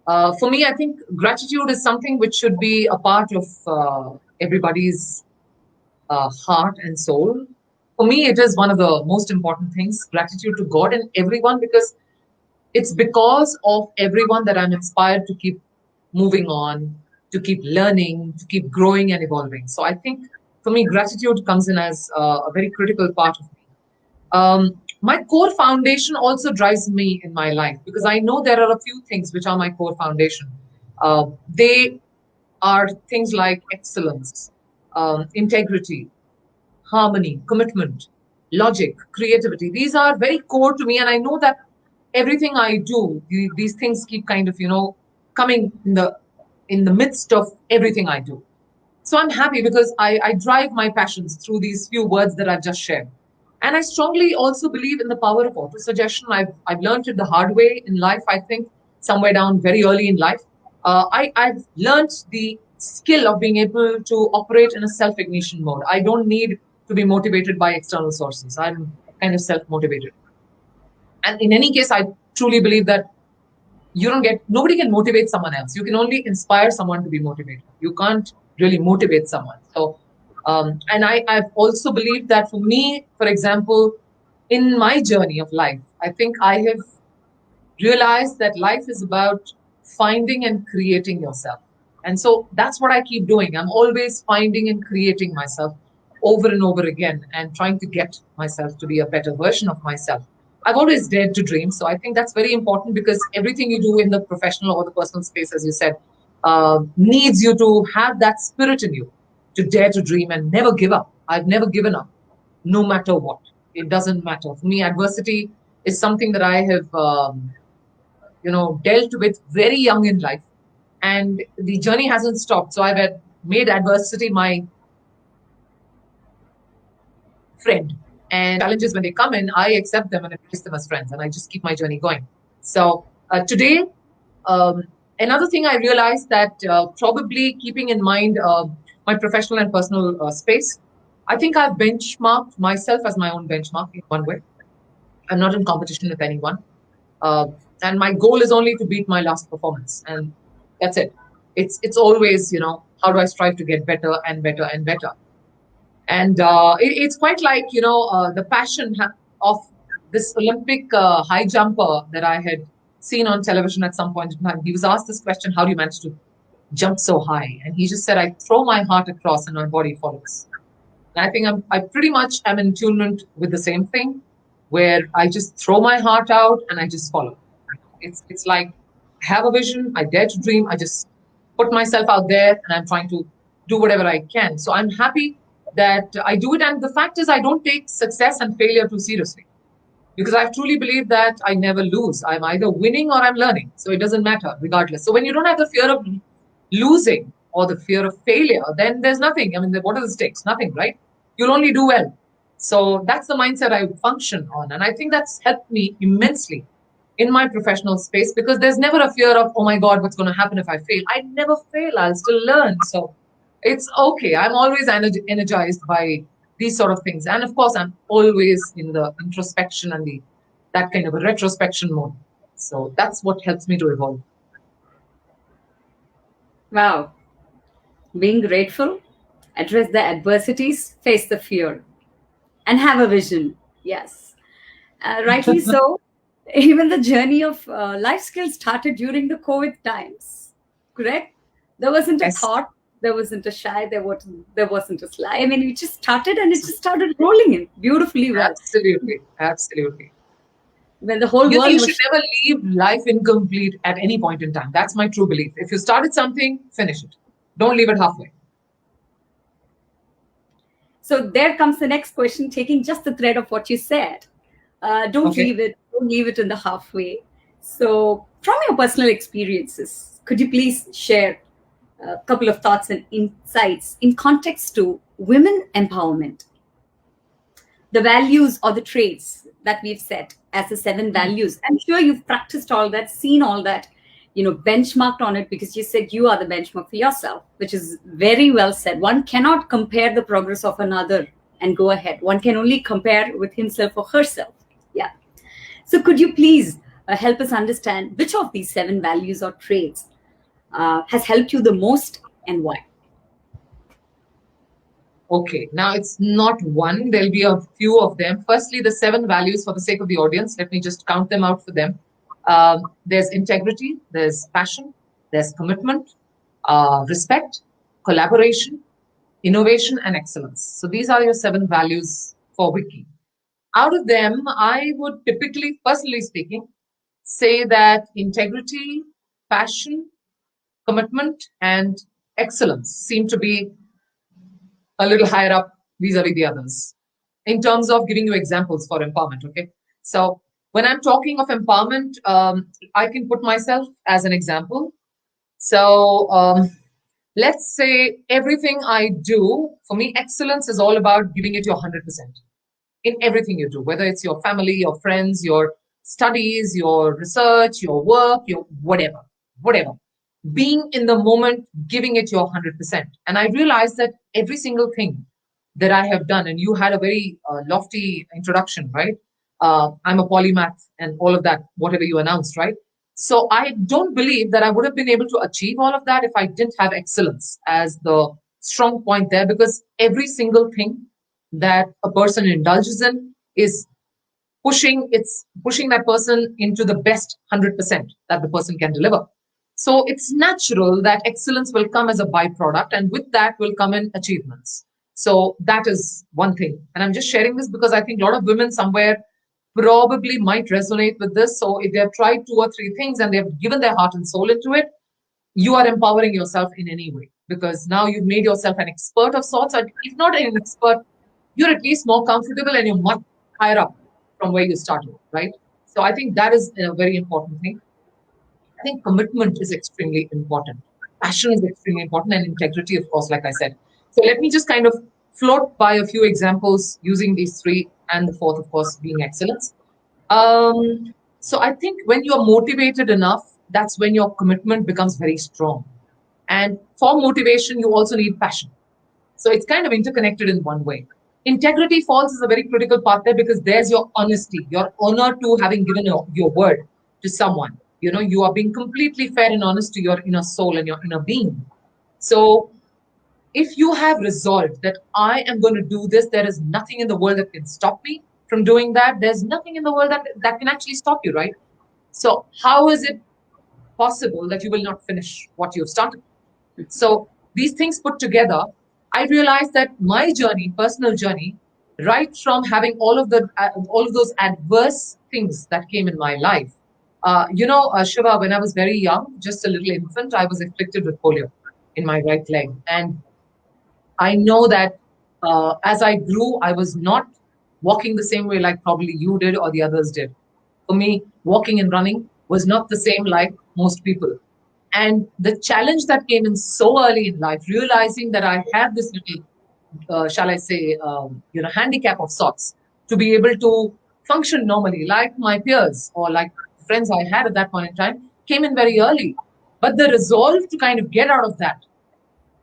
For me, I think gratitude is something which should be a part of everybody's heart and soul. For me, it is one of the most important things, gratitude to God and everyone, because it's because of everyone that I'm inspired to keep moving on, to keep learning, to keep growing and evolving. So I think for me, gratitude comes in as a very critical part of me. My core foundation also drives me in my life because I know there are a few things which are my core foundation. They are things like excellence, integrity, harmony, commitment, logic, creativity. These are very core to me, and I know that everything I do, these things keep kind of, coming in the midst of everything I do. So I'm happy because I drive my passions through these few words that I've just shared. And I strongly also believe in the power of auto-suggestion. I've learned it the hard way in life, I think, somewhere down very early in life. I've learned the skill of being able to operate in a self-ignition mode. I don't need to be motivated by external sources. I'm kind of self-motivated. And in any case, I truly believe that nobody can motivate someone else. You can only inspire someone to be motivated. You can't really motivate someone. So, and I've also believed that for me, for example, in my journey of life, I think I have realized that life is about finding and creating yourself. And so that's what I keep doing. I'm always finding and creating myself over and over again and trying to get myself to be a better version of myself. I've always dared to dream. So I think that's very important because everything you do in the professional or the personal space, as you said, needs you to have that spirit in you to dare to dream and never give up. I've never given up, no matter what. It doesn't matter. For me, adversity is something that I have, dealt with very young in life. And the journey hasn't stopped. So I've made adversity my friend. And challenges, when they come in, I accept them and embrace them as friends. And I just keep my journey going. So today, another thing I realized that probably keeping in mind my professional and personal space, I think I've benchmarked myself as my own benchmark in one way. I'm not in competition with anyone. And my goal is only to beat my last performance. And that's it. It's always, how do I strive to get better and better and better? And it's quite like, the passion of this Olympic high jumper that I had seen on television at some point in time. He was asked this question, how do you manage to jump so high? And he just said, I throw my heart across and my body follows. And I think I pretty much am in tune with the same thing, where I just throw my heart out and I just follow. It's like, I have a vision, I dare to dream, I just put myself out there and I'm trying to do whatever I can. So I'm happy that I do it. And the fact is, I don't take success and failure too seriously. because I truly believe that I never lose. I'm either winning or I'm learning. So it doesn't matter regardless. So when you don't have the fear of losing or the fear of failure, then there's nothing. I mean, what are the stakes? Nothing, right? You'll only do well. So that's the mindset I function on. And I think that's helped me immensely in my professional space, because there's never a fear of, oh my God, what's going to happen if I fail? I never fail. I'll still learn. So it's okay. I'm always energized by these sort of things. And of course, I'm always in the introspection and that kind of a retrospection mode. So that's what helps me to evolve. Wow. Being grateful, address the adversities, face the fear, and have a vision. Yes. Rightly so. Even the journey of life skills started during the COVID times, correct? There wasn't a Yes. thought, there wasn't a shy, there wasn't a sly. I mean, we just started and it just started rolling in beautifully well. Absolutely. Absolutely. When the whole You world should never leave life incomplete at any point in time. That's my true belief. If you started something, finish it. Don't leave it halfway. So there comes the next question, taking just the thread of what you said. Don't leave it in the halfway. So from your personal experiences, could you please share a couple of thoughts and insights in context to women empowerment? The values or the traits that we've set as the 7 values. I'm sure you've practiced all that, seen all that, benchmarked on it, because you said you are the benchmark for yourself, which is very well said. One cannot compare the progress of another and go ahead. One can only compare with himself or herself. Yeah. So could you please help us understand which of these 7 values or traits has helped you the most and why? Okay, now it's not one. There'll be a few of them. Firstly, the 7 values, for the sake of the audience, let me just count them out for them. There's integrity, there's passion, there's commitment, respect, collaboration, innovation, and excellence. So these are your 7 values for WICCI. Out of them, I would typically, personally speaking, say that integrity, passion, commitment, and excellence seem to be a little higher up vis-a-vis the others in terms of giving you examples for empowerment. Okay, so when I'm talking of empowerment, I can put myself as an example. So let's say everything I do, for me, excellence is all about giving it your 100% in everything you do, whether it's your family, your friends, your studies, your research, your work, your whatever. Being in the moment, giving it your 100%. And I realized that every single thing that I have done, and you had a very lofty introduction, right? I'm a polymath and all of that, whatever you announced, right? So I don't believe that I would have been able to achieve all of that if I didn't have excellence as the strong point there, because every single thing that a person indulges in is pushing that person into the best 100% that the person can deliver. So it's natural that excellence will come as a byproduct, and with that will come in achievements. So that is one thing. And I'm just sharing this because I think a lot of women somewhere probably might resonate with this. So if they have tried 2 or 3 things and they have given their heart and soul into it, you are empowering yourself in any way, because now you've made yourself an expert of sorts. And if not an expert, you're at least more comfortable and you're much higher up from where you started, right? So I think that is a very important thing. I think commitment is extremely important. Passion is extremely important, and integrity, of course, like I said. So let me just kind of float by a few examples using these 3, and the 4th, of course, being excellence. So I think when you're motivated enough, that's when your commitment becomes very strong. And for motivation, you also need passion. So it's kind of interconnected in one way. Integrity falls as a very critical part there, because there's your honesty, your honor to having given your word to someone. You are being completely fair and honest to your inner soul and your inner being. So if you have resolved that I am going to do this, there is nothing in the world that can stop me from doing that. There's nothing in the world that can actually stop you, right? So how is it possible that you will not finish what you've started? So these things put together, I realized that my journey, personal journey, right from having all of those adverse things that came in my life. Shiva, when I was very young, just a little infant, I was afflicted with polio in my right leg. And I know that as I grew, I was not walking the same way like probably you did or the others did. For me, walking and running was not the same like most people. And the challenge that came in so early in life, realizing that I had this little, shall I say, handicap of sorts to be able to function normally, like my peers or like friends I had at that point in time, came in very early. But the resolve to kind of get out of that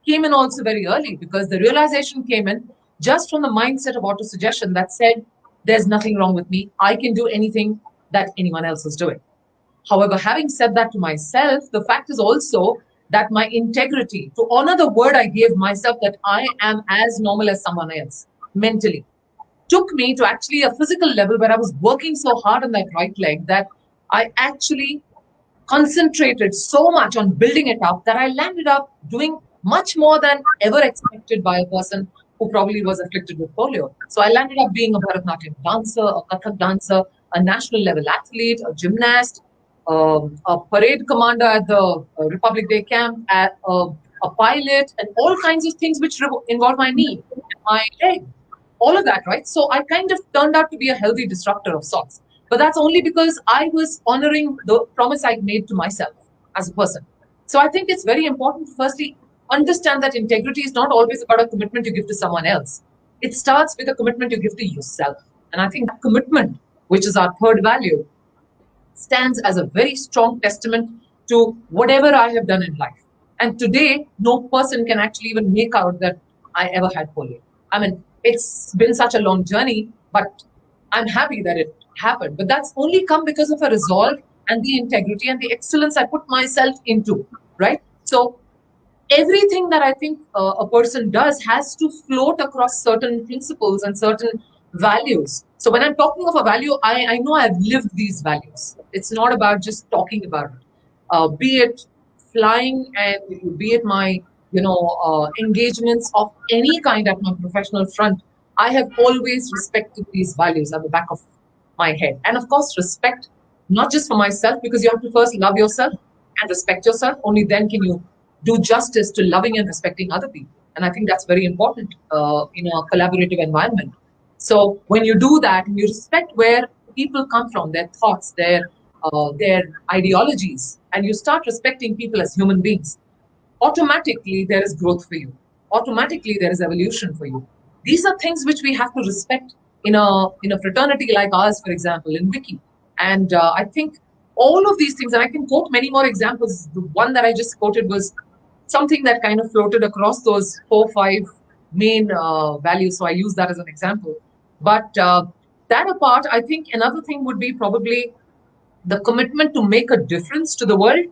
came in also very early, because the realization came in just from the mindset of autosuggestion that said, there's nothing wrong with me. I can do anything that anyone else is doing. However, having said that to myself, the fact is also that my integrity, to honor the word I gave myself that I am as normal as someone else mentally, took me to actually a physical level where I was working so hard on that right leg that I actually concentrated so much on building it up that I landed up doing much more than ever expected by a person who probably was afflicted with polio. So I landed up being a Bharatanatyam dancer, a Kathak dancer, a national level athlete, a gymnast, a parade commander at the Republic Day camp, a pilot, and all kinds of things which involve my knee, my leg, all of that, right? So I kind of turned out to be a healthy disruptor of sorts. But that's only because I was honoring the promise I made to myself as a person. So I think it's very important to firstly understand that integrity is not always about a commitment you give to someone else. It starts with a commitment you give to yourself. And I think that commitment, which is our third value, stands as a very strong testament to whatever I have done in life. And today, no person can actually even make out that I ever had polio. I mean, it's been such a long journey, but I'm happy that it happened. But that's only come because of a resolve and the integrity and the excellence I put myself into, right? So everything that I think a person does has to float across certain principles and certain values. So when I'm talking of a value, I know I've lived these values. It's not about just talking about it. Be it flying and be it my, engagements of any kind at my professional front, I have always respected these values at the back of my head. And of course, respect, not just for myself, because you have to first love yourself and respect yourself. Only then can you do justice to loving and respecting other people. And I think that's very important in a collaborative environment. So when you do that, and you respect where people come from, their thoughts, their ideologies, and you start respecting people as human beings, automatically there is growth for you. Automatically there is evolution for you. These are things which we have to respect in a fraternity like ours, for example, in WICCI. And I think all of these things, and I can quote many more examples. The one that I just quoted was something that kind of floated across those 4-5 main values. So I use that as an example. But that apart, I think another thing would be probably the commitment to make a difference to the world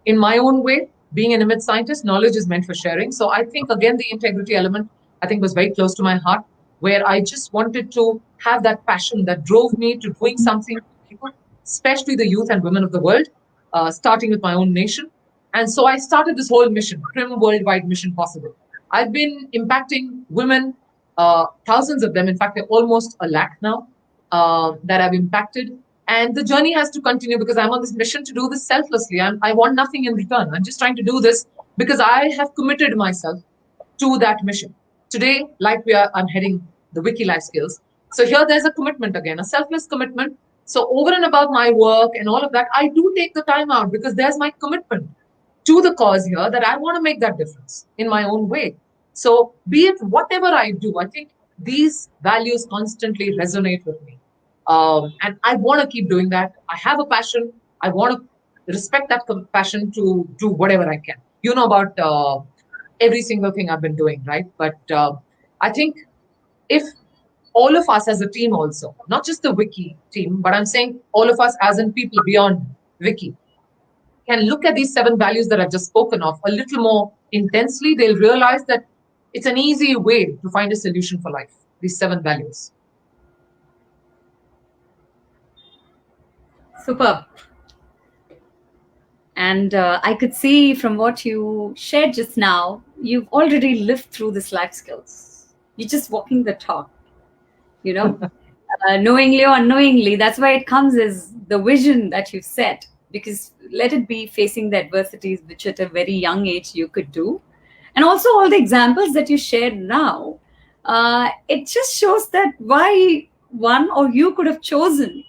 in my own way. Being an image scientist, knowledge is meant for sharing. So I think, again, the integrity element, I think, was very close to my heart, where I just wanted to have that passion that drove me to doing something for people, especially the youth and women of the world, starting with my own nation. And so I started this whole mission, Prim Worldwide Mission Possible. I've been impacting women, thousands of them. In fact, they're almost 1 lakh now that I've impacted. And the journey has to continue because I'm on this mission to do this selflessly. I want nothing in return. I'm just trying to do this because I have committed myself to that mission. Today, like I'm heading the WICCI Life Skills. So here there's a commitment again, a selfless commitment. So over and above my work and all of that, I do take the time out because there's my commitment to the cause here that I want to make that difference in my own way. So be it whatever I do, I think these values constantly resonate with me. And I want to keep doing that. I have a passion. I want to respect that passion to do whatever I can. You know about every single thing I've been doing, right? But I think if all of us as a team also, not just the WICCI team, but I'm saying all of us as in people beyond WICCI, can look at these 7 values that I've just spoken of a little more intensely, they'll realize that it's an easy way to find a solution for life, these 7 values. Superb. And I could see from what you shared just now, you've already lived through this life skills. You're just walking the talk, knowingly or unknowingly. That's why it comes as the vision that you set, because let it be facing the adversities, which at a very young age you could do. And also all the examples that you shared now, it just shows that why one or you could have chosen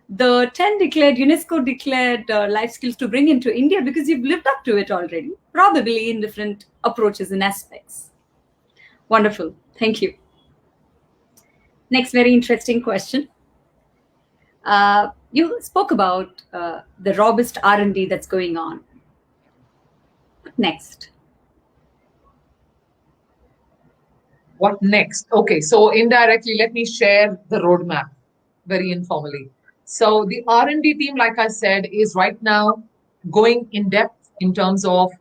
the 10 declared, UNESCO declared life skills to bring into India because you've lived up to it already, probably in different approaches and aspects. Wonderful. Thank you. Next, very interesting question. You spoke about the robust R&D that's going on. What next? What next? Okay, so indirectly, let me share the roadmap very informally. So the R&D team, like I said, is right now going in depth in terms of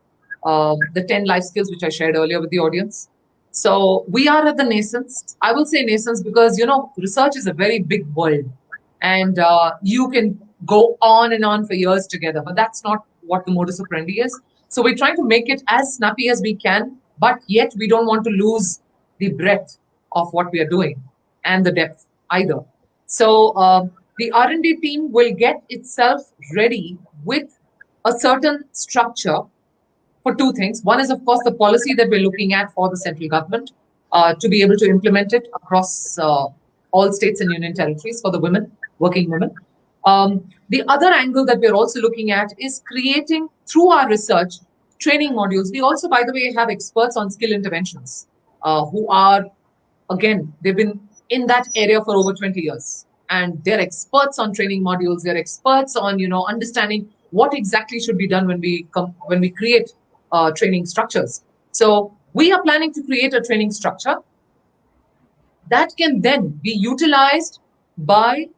the 10 life skills, which I shared earlier with the audience. So we are at the nascence. I will say nascence because, research is a very big world and you can go on and on for years together, but that's not what the modus operandi is. So we're trying to make it as snappy as we can, but yet we don't want to lose the breadth of what we are doing and the depth either. So the R&D team will get itself ready with a certain structure for two things. One is, of course, the policy that we're looking at for the central government to be able to implement it across all states and union territories for the women, working women. The other angle that we're also looking at is creating, through our research, training modules. We also, by the way, have experts on skill interventions who are, again, they've been in that area for over 20 years. And they're experts on training modules. They're experts on, understanding what exactly should be done when we create training structures. So we are planning to create a training structure that can then be utilized by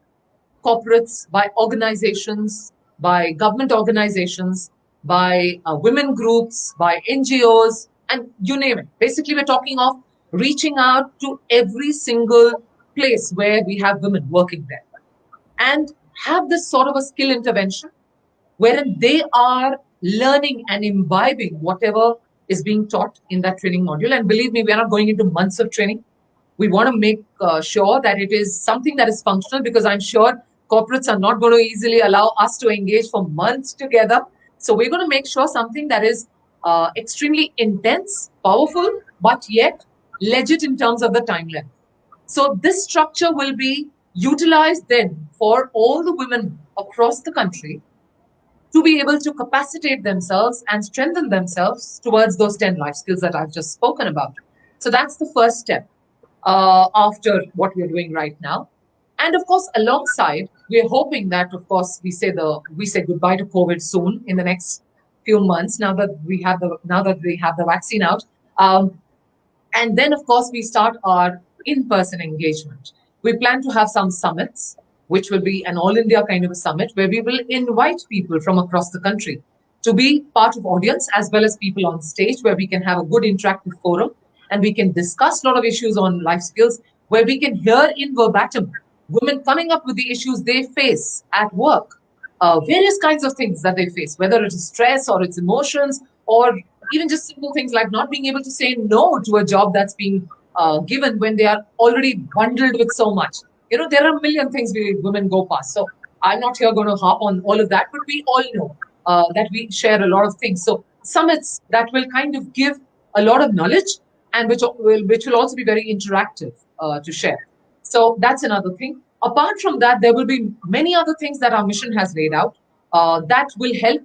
corporates, by organizations, by government organizations, by women groups, by NGOs, and you name it. Basically, we're talking of reaching out to every single place where we have women working there and have this sort of a skill intervention wherein they are learning and imbibing whatever is being taught in that training module. And believe me, we are not going into months of training. We want to make sure that it is something that is functional, because I'm sure corporates are not going to easily allow us to engage for months together. So we're going to make sure something that is extremely intense, powerful, but yet legit in terms of the time length. So this structure will be utilized then for all the women across the country to be able to capacitate themselves and strengthen themselves towards those 10 life skills that I've just spoken about. So that's the first step after what we're doing right now. And of course, alongside, we're hoping that, of course, we say goodbye to COVID soon in the next few months, now that we have the vaccine out. And then, of course, we start our in-person engagement. We plan to have some summits, which will be an all-India kind of a summit, where we will invite people from across the country to be part of audience, as well as people on stage, where we can have a good interactive forum and we can discuss a lot of issues on life skills, where we can hear in verbatim women coming up with the issues they face at work, various kinds of things that they face, whether it is stress or it's emotions, or even just simple things like not being able to say no to a job that's being given when they are already bundled with so much. There are a million things women go past. So I'm not here going to harp on all of that, but we all know that we share a lot of things. So summits that will kind of give a lot of knowledge, and which will also be very interactive to share. So that's another thing. Apart from that, there will be many other things that our mission has laid out that will help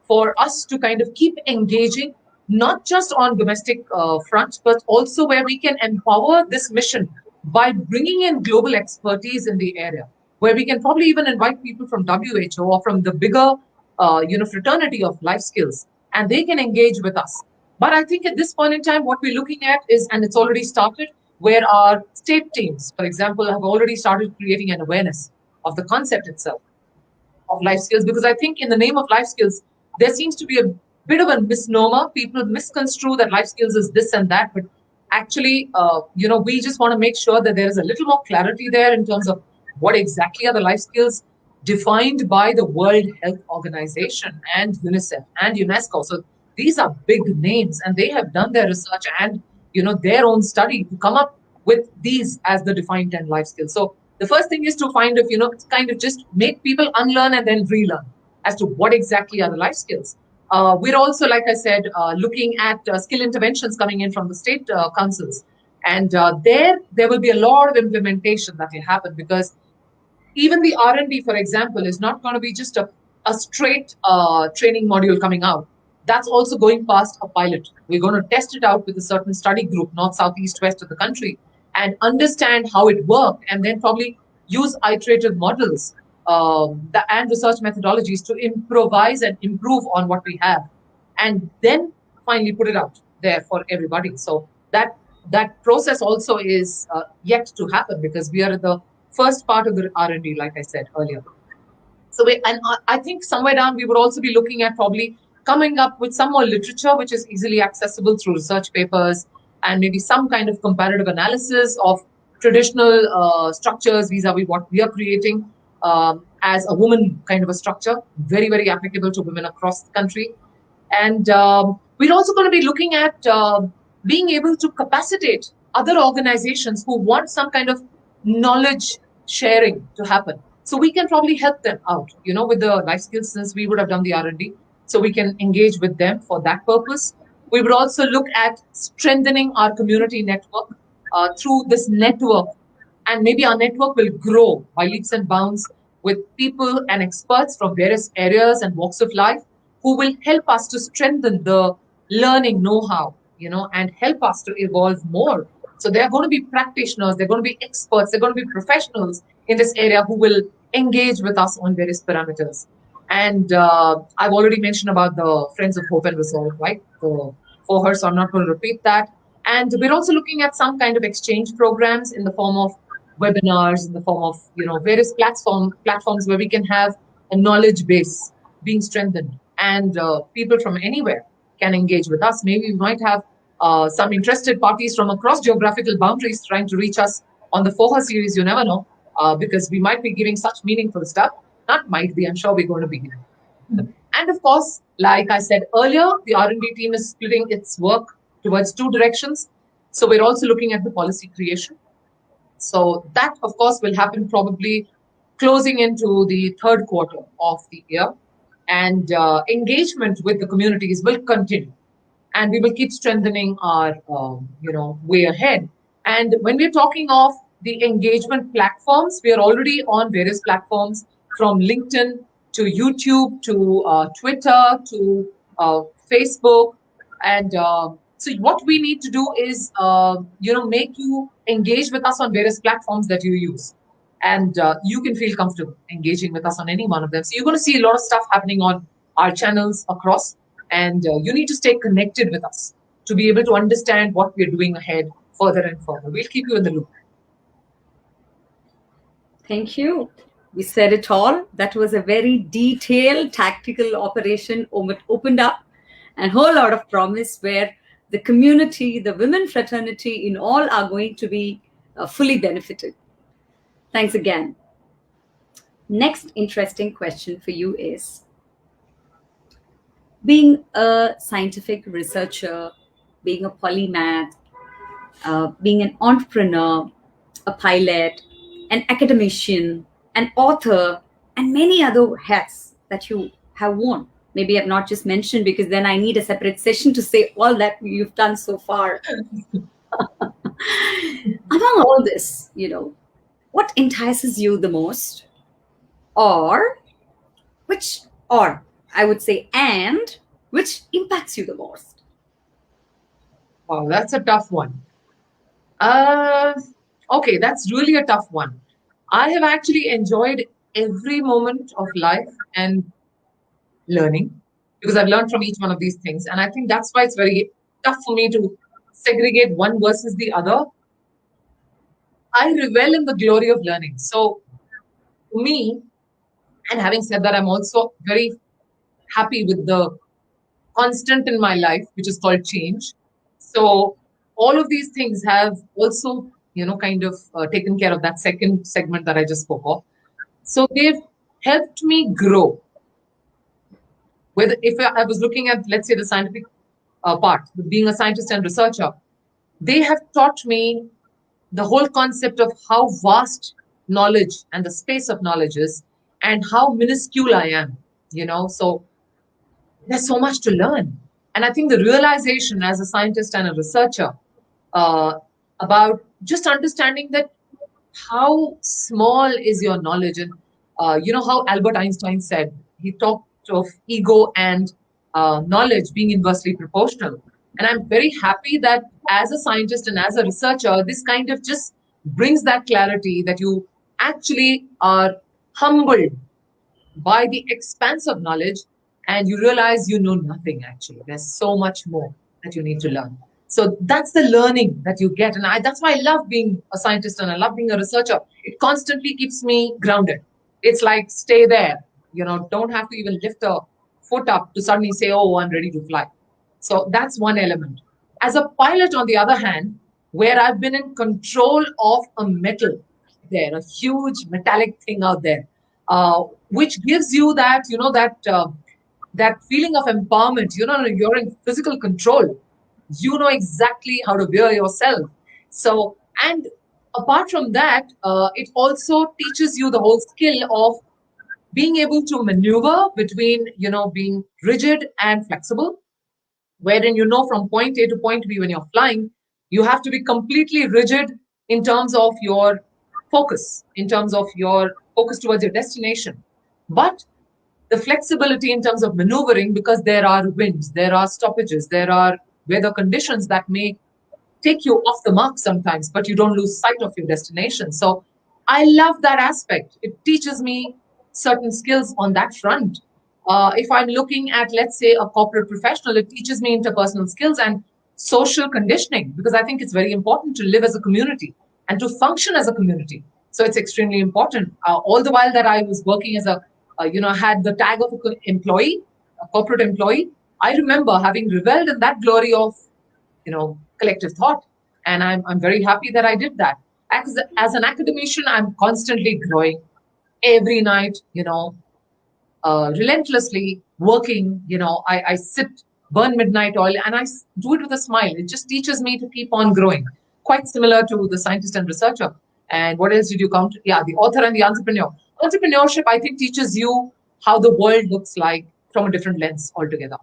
for us to kind of keep engaging, not just on domestic front, but also where we can empower this mission by bringing in global expertise in the area, where we can probably even invite people from WHO or from the bigger, fraternity of life skills, and they can engage with us. But I think at this point in time, what we're looking at is, and it's already started, where our state teams, for example, have already started creating an awareness of the concept itself of life skills. Because I think in the name of life skills, there seems to be a bit of a misnomer. People misconstrue that life skills is this and that, but actually, we just want to make sure that there is a little more clarity there in terms of what exactly are the life skills defined by the World Health Organization and UNICEF and UNESCO. So these are big names, and they have done their research and their own study to come up with these as the defined 10 life skills. So the first thing is to kind of just make people unlearn and then relearn as to what exactly are the life skills. We're also, like I said, looking at skill interventions coming in from the state councils, And there will be a lot of implementation that will happen, because even the R&D, for example, is not going to be just a straight training module coming out. That's also going past a pilot. We're going to test it out with a certain study group, north, south, east, west of the country, and understand how it worked, and then probably use iterative models and research methodologies to improvise and improve on what we have, and then finally put it out there for everybody. So that process also is yet to happen, because we are at the first part of the R&D, like I said earlier. So I think somewhere down we would also be looking at probably coming up with some more literature which is easily accessible through research papers, and maybe some kind of comparative analysis of traditional structures vis-a-vis what we are creating as a woman kind of a structure, very, very applicable to women across the country. And we're also going to be looking at being able to capacitate other organizations who want some kind of knowledge sharing to happen. So we can probably help them out, with the life skills, since we would have done the R&D. So we can engage with them for that purpose. We would also look at strengthening our community network through this network. And maybe our network will grow by leaps and bounds with people and experts from various areas and walks of life who will help us to strengthen the learning know-how, and help us to evolve more. So they're going to be practitioners, they're going to be experts, they're going to be professionals in this area who will engage with us on various parameters. And I've already mentioned about the Friends of Hope and Resolve, right, for her, so I'm not going to repeat that. And we're also looking at some kind of exchange programs in the form of webinars, in the form of various platforms where we can have a knowledge base being strengthened, and people from anywhere can engage with us. Maybe we might have some interested parties from across geographical boundaries trying to reach us on the FOHA series. You never know, because we might be giving such meaningful stuff. Not might be, I'm sure we're going to be giving. And of course, like I said earlier, the R&D team is splitting its work towards two directions. So we're also looking at the policy creation. So that, of course, will happen probably closing into the third quarter of the year. And engagement with the communities will continue. And we will keep strengthening our, way ahead. And when we're talking of the engagement platforms, we are already on various platforms, from LinkedIn to YouTube to Twitter to Facebook. And so what we need to do is, make you engage with us on various platforms that you use. And you can feel comfortable engaging with us on any one of them. So you're going to see a lot of stuff happening on our channels across. And you need to stay connected with us to be able to understand what we're doing ahead further and further. We'll keep you in the loop. Thank you. We said it all. That was a very detailed tactical operation, opened up a whole lot of promise, where the community, the women fraternity in all are going to be fully benefited. Thanks again. Next interesting question for you is, being a scientific researcher, being a polymath, being an entrepreneur, a pilot, an academician, an author, and many other hats that you have worn. Maybe I've not just mentioned, because then I need a separate session to say all that you've done so far. Among all this, what entices you the most? Or I would say, and which impacts you the most? Wow, that's a tough one. Okay, that's really a tough one. I have actually enjoyed every moment of life and learning, because I've learned from each one of these things. And I think that's why it's very tough for me to segregate one versus the other. I revel in the glory of learning. So for me, and having said that, I'm also very happy with the constant in my life, which is called change. So all of these things have also, kind of taken care of that second segment that I just spoke of. So they've helped me grow. Whether if I was looking at, let's say, the scientific part, being a scientist and researcher, they have taught me the whole concept of how vast knowledge and the space of knowledge is, and how minuscule I am, So there's so much to learn. And I think the realization as a scientist and a researcher, about just understanding that how small is your knowledge. And how Albert Einstein said, he talked of ego and knowledge being inversely proportional. And I'm very happy that as a scientist and as a researcher, this kind of just brings that clarity that you actually are humbled by the expanse of knowledge, and you realize you know nothing actually. There's so much more that you need to learn. So that's the learning that you get. And that's why I love being a scientist and I love being a researcher. It constantly keeps me grounded. It's like, stay there, don't have to even lift a foot up to suddenly say, oh, I'm ready to fly. So that's one element. As a pilot, on the other hand, where I've been in control of a metal, there, a huge metallic thing out there, which gives you that, that feeling of empowerment. You're in physical control. You know exactly how to veer yourself. So, and apart from that, it also teaches you the whole skill of being able to maneuver between, being rigid and flexible, wherein, from point A to point B, when you're flying, you have to be completely rigid in terms of your focus, towards your destination. But the flexibility in terms of maneuvering, because there are winds, there are stoppages, there are weather conditions that may take you off the mark sometimes, but you don't lose sight of your destination. So I love that aspect. It teaches me certain skills on that front. If I'm looking at, let's say, a corporate professional, it teaches me interpersonal skills and social conditioning, because I think it's very important to live as a community and to function as a community. So it's extremely important. All the while that I was working as had the tag of an employee, a corporate employee, I remember having reveled in that glory of, collective thought. And I'm very happy that I did that. As an academician, I'm constantly growing every night, relentlessly working. I sit, burn midnight oil, and I do it with a smile. It just teaches me to keep on growing. Quite similar to the scientist and researcher. And what else did you count? Yeah, the author and the entrepreneur. Entrepreneurship, I think, teaches you how the world looks like from a different lens altogether.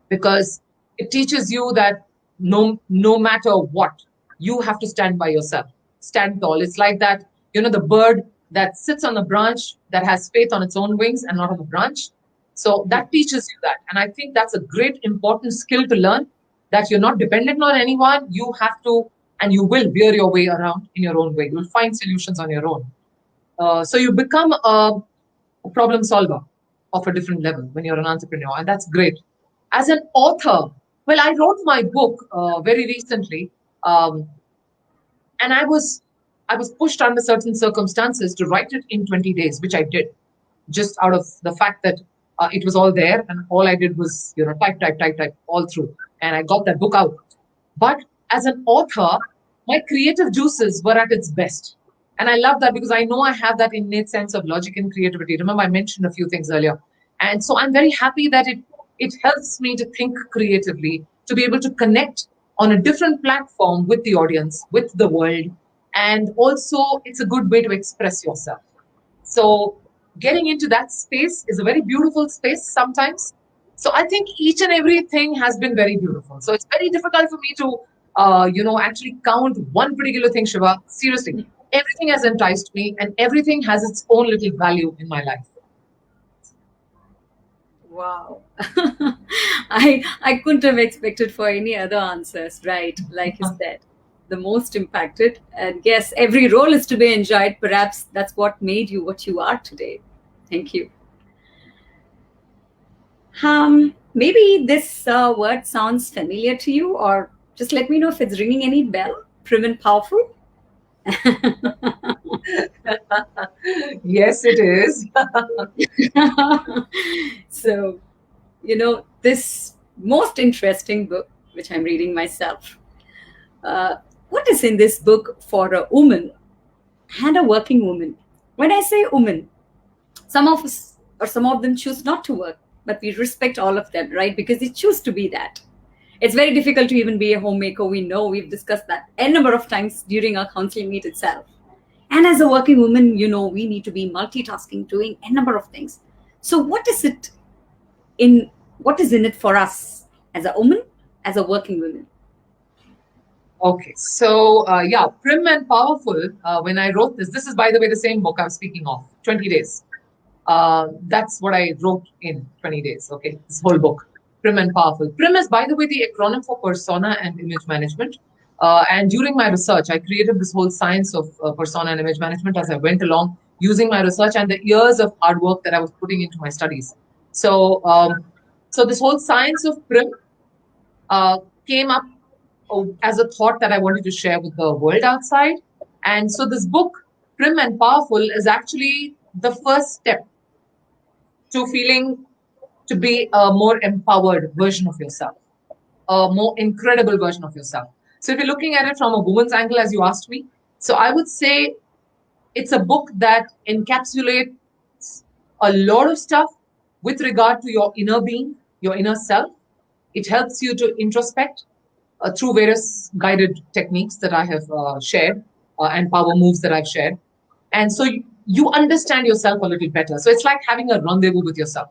Because it teaches you that no matter what, you have to stand by yourself, stand tall. It's like that, the bird that sits on a branch that has faith on its own wings and not on the branch. So that teaches you that. And I think that's a great, important skill to learn, that you're not dependent on anyone. You have to, and you will veer your way around in your own way. You'll find solutions on your own. So you become a problem solver of a different level when you're an entrepreneur. And that's great. As an author, well, I wrote my book very recently, and I was pushed under certain circumstances to write it in 20 days, which I did, just out of the fact that it was all there, and all I did was type all through, and I got that book out. But as an author, my creative juices were at its best, and I love that because I know I have that innate sense of logic and creativity. Remember, I mentioned a few things earlier, and so I'm very happy that it helps me to think creatively, to be able to connect on a different platform with the audience, with the world. And also, it's a good way to express yourself. So getting into that space is a very beautiful space sometimes. So I think each and everything has been very beautiful. So it's very difficult for me to, actually count one particular thing, Shiva. Seriously, everything has enticed me and everything has its own little value in my life. Wow. I couldn't have expected for any other answers, right? Like you said, the most impacted. And yes, every role is to be enjoyed. Perhaps that's what made you what you are today. Thank you. Maybe this word sounds familiar to you, or just let me know if it's ringing any bell. Prim and powerful? Yes, it is. So, this most interesting book, which I'm reading myself, what is in this book for a woman and a working woman? When I say woman, some of us or some of them choose not to work, but we respect all of them, right? Because they choose to be that. It's very difficult to even be a homemaker. We know, we've discussed that a number of times during our counseling meet itself. And as a working woman, we need to be multitasking, doing a number of things. So what is in it for us as a woman, as a working woman? Okay, so yeah, Prim and Powerful. When I wrote this is by the way the same book I was speaking of, 20 days. That's what I wrote in 20 days. Okay, this whole book, Prim and Powerful. Prim is, by the way, the acronym for persona and image management. And during my research, I created this whole science of persona and image management as I went along, using my research and the years of hard work that I was putting into my studies. So, so this whole science of Prim came up as a thought that I wanted to share with the world outside. And so this book, Prim and Powerful, is actually the first step to feeling to be a more empowered version of yourself, a more incredible version of yourself. So if you're looking at it from a woman's angle, as you asked me, so I would say it's a book that encapsulates a lot of stuff with regard to your inner being, your inner self. It helps you to introspect through various guided techniques that I have shared and power moves that I've shared. And so you understand yourself a little better. So it's like having a rendezvous with yourself.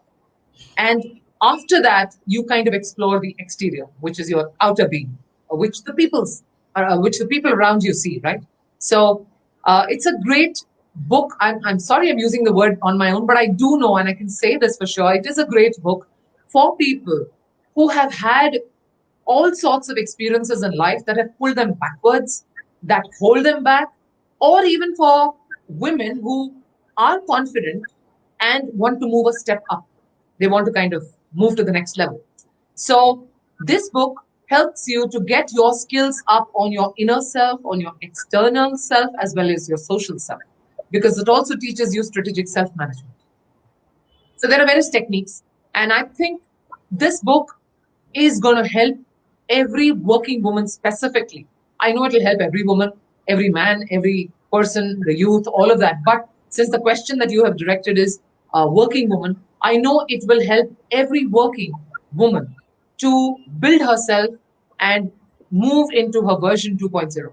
And after that, you kind of explore the exterior, which is your outer being, which the people around you see, right? So it's a great book. I'm sorry I'm using the word on my own, but I do know, and I can say this for sure, it is a great book for people who have had all sorts of experiences in life that have pulled them backwards, that hold them back, or even for women who are confident and want to move a step up. They want to kind of move to the next level. So this book helps you to get your skills up on your inner self, on your external self, as well as your social self, because it also teaches you strategic self-management. So there are various techniques, and I think this book is going to help every working woman specifically. I know it will help every woman, every man, every person, the youth, all of that. But since the question that you have directed is working woman, I know it will help every working woman to build herself and move into her version 2.0.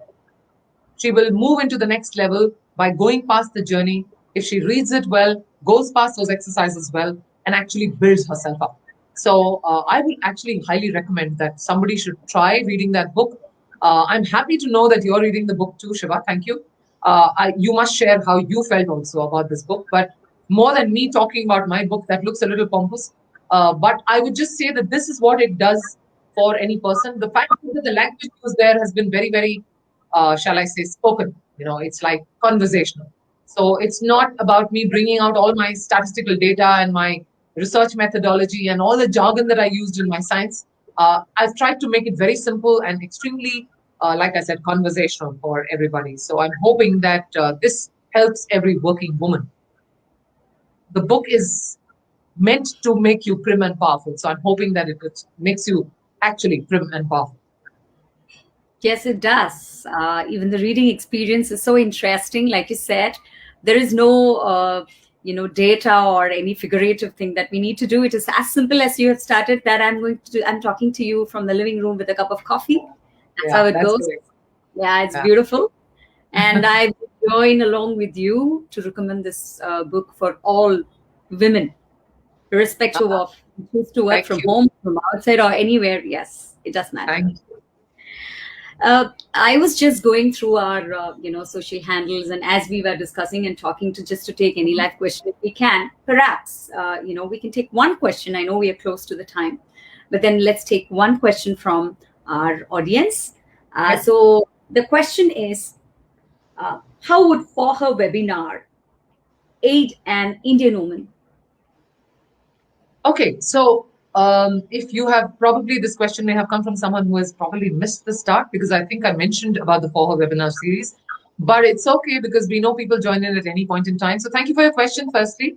She will move into the next level by going past the journey. If she reads it well, goes past those exercises well, and actually builds herself up. So I would actually highly recommend that somebody should try reading that book. I'm happy to know that you're reading the book too, Shiva. Thank you. You must share how you felt also about this book. But more than me talking about my book, that looks a little pompous. But I would just say that this is what it does for any person. The fact that the language used there has been very, very, shall I say, spoken. You know, it's like conversational. So it's not about me bringing out all my statistical data and my research methodology and all the jargon that I used in my science. I've tried to make it very simple and extremely, like I said, conversational for everybody. So I'm hoping that this helps every working woman. The book is meant to make you prim and powerful. So I'm hoping that it makes you actually prim and powerful. Yes, it does. Even the reading experience is so interesting. Like you said, there is no data or any figurative thing that we need to do. It is as simple as you have started that I'm talking to you from the living room with a cup of coffee. That's how it goes. Great. Yeah, it's beautiful. And I join along with you to recommend this book for all women, irrespective of choose to work from home, from outside, or anywhere. Yes, it does matter. Thank you. I was just going through our, social handles, and as we were discussing and talking, to take any live question if we can, perhaps, we can take one question. I know we are close to the time, but then let's take one question from our audience. So the question is, how would For Her webinar aid an Indian woman? Okay, so if you have probably this question may have come from someone who has probably missed the start, because I think I mentioned about the For Her webinar series, but it's okay because we know people join in at any point in time. So thank you for your question, firstly.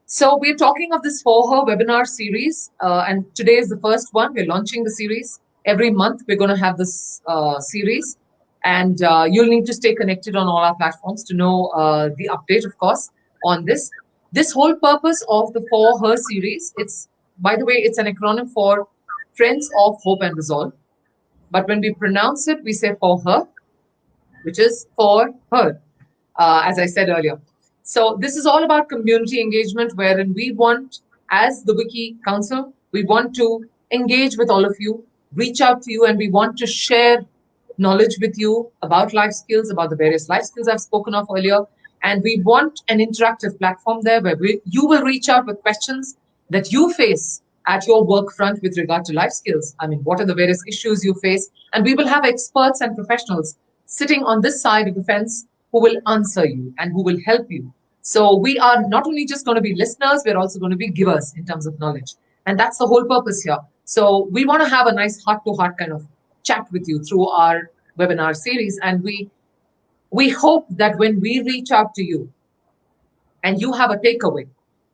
So we're talking of this For Her webinar series, and today is the first one. We're launching the series. Every month we're going to have this series, and you'll need to stay connected on all our platforms to know the update, of course, on this. This whole purpose of the For Her series, by the way, it's an acronym for Friends of Hope and Resolve. But when we pronounce it, we say For Her, which is for her, as I said earlier. So this is all about community engagement, wherein we want, as the WICCI Council, we want to engage with all of you, reach out to you, and we want to share knowledge with you about life skills, about the various life skills I've spoken of earlier. And we want an interactive platform there where you will reach out with questions that you face at your work front with regard to life skills. I mean, what are the various issues you face? And we will have experts and professionals sitting on this side of the fence who will answer you and who will help you. So we are not only just going to be listeners, we're also going to be givers in terms of knowledge. And that's the whole purpose here. So we want to have a nice heart-to-heart kind of chat with you through our webinar series. And we hope that when we reach out to you and you have a takeaway,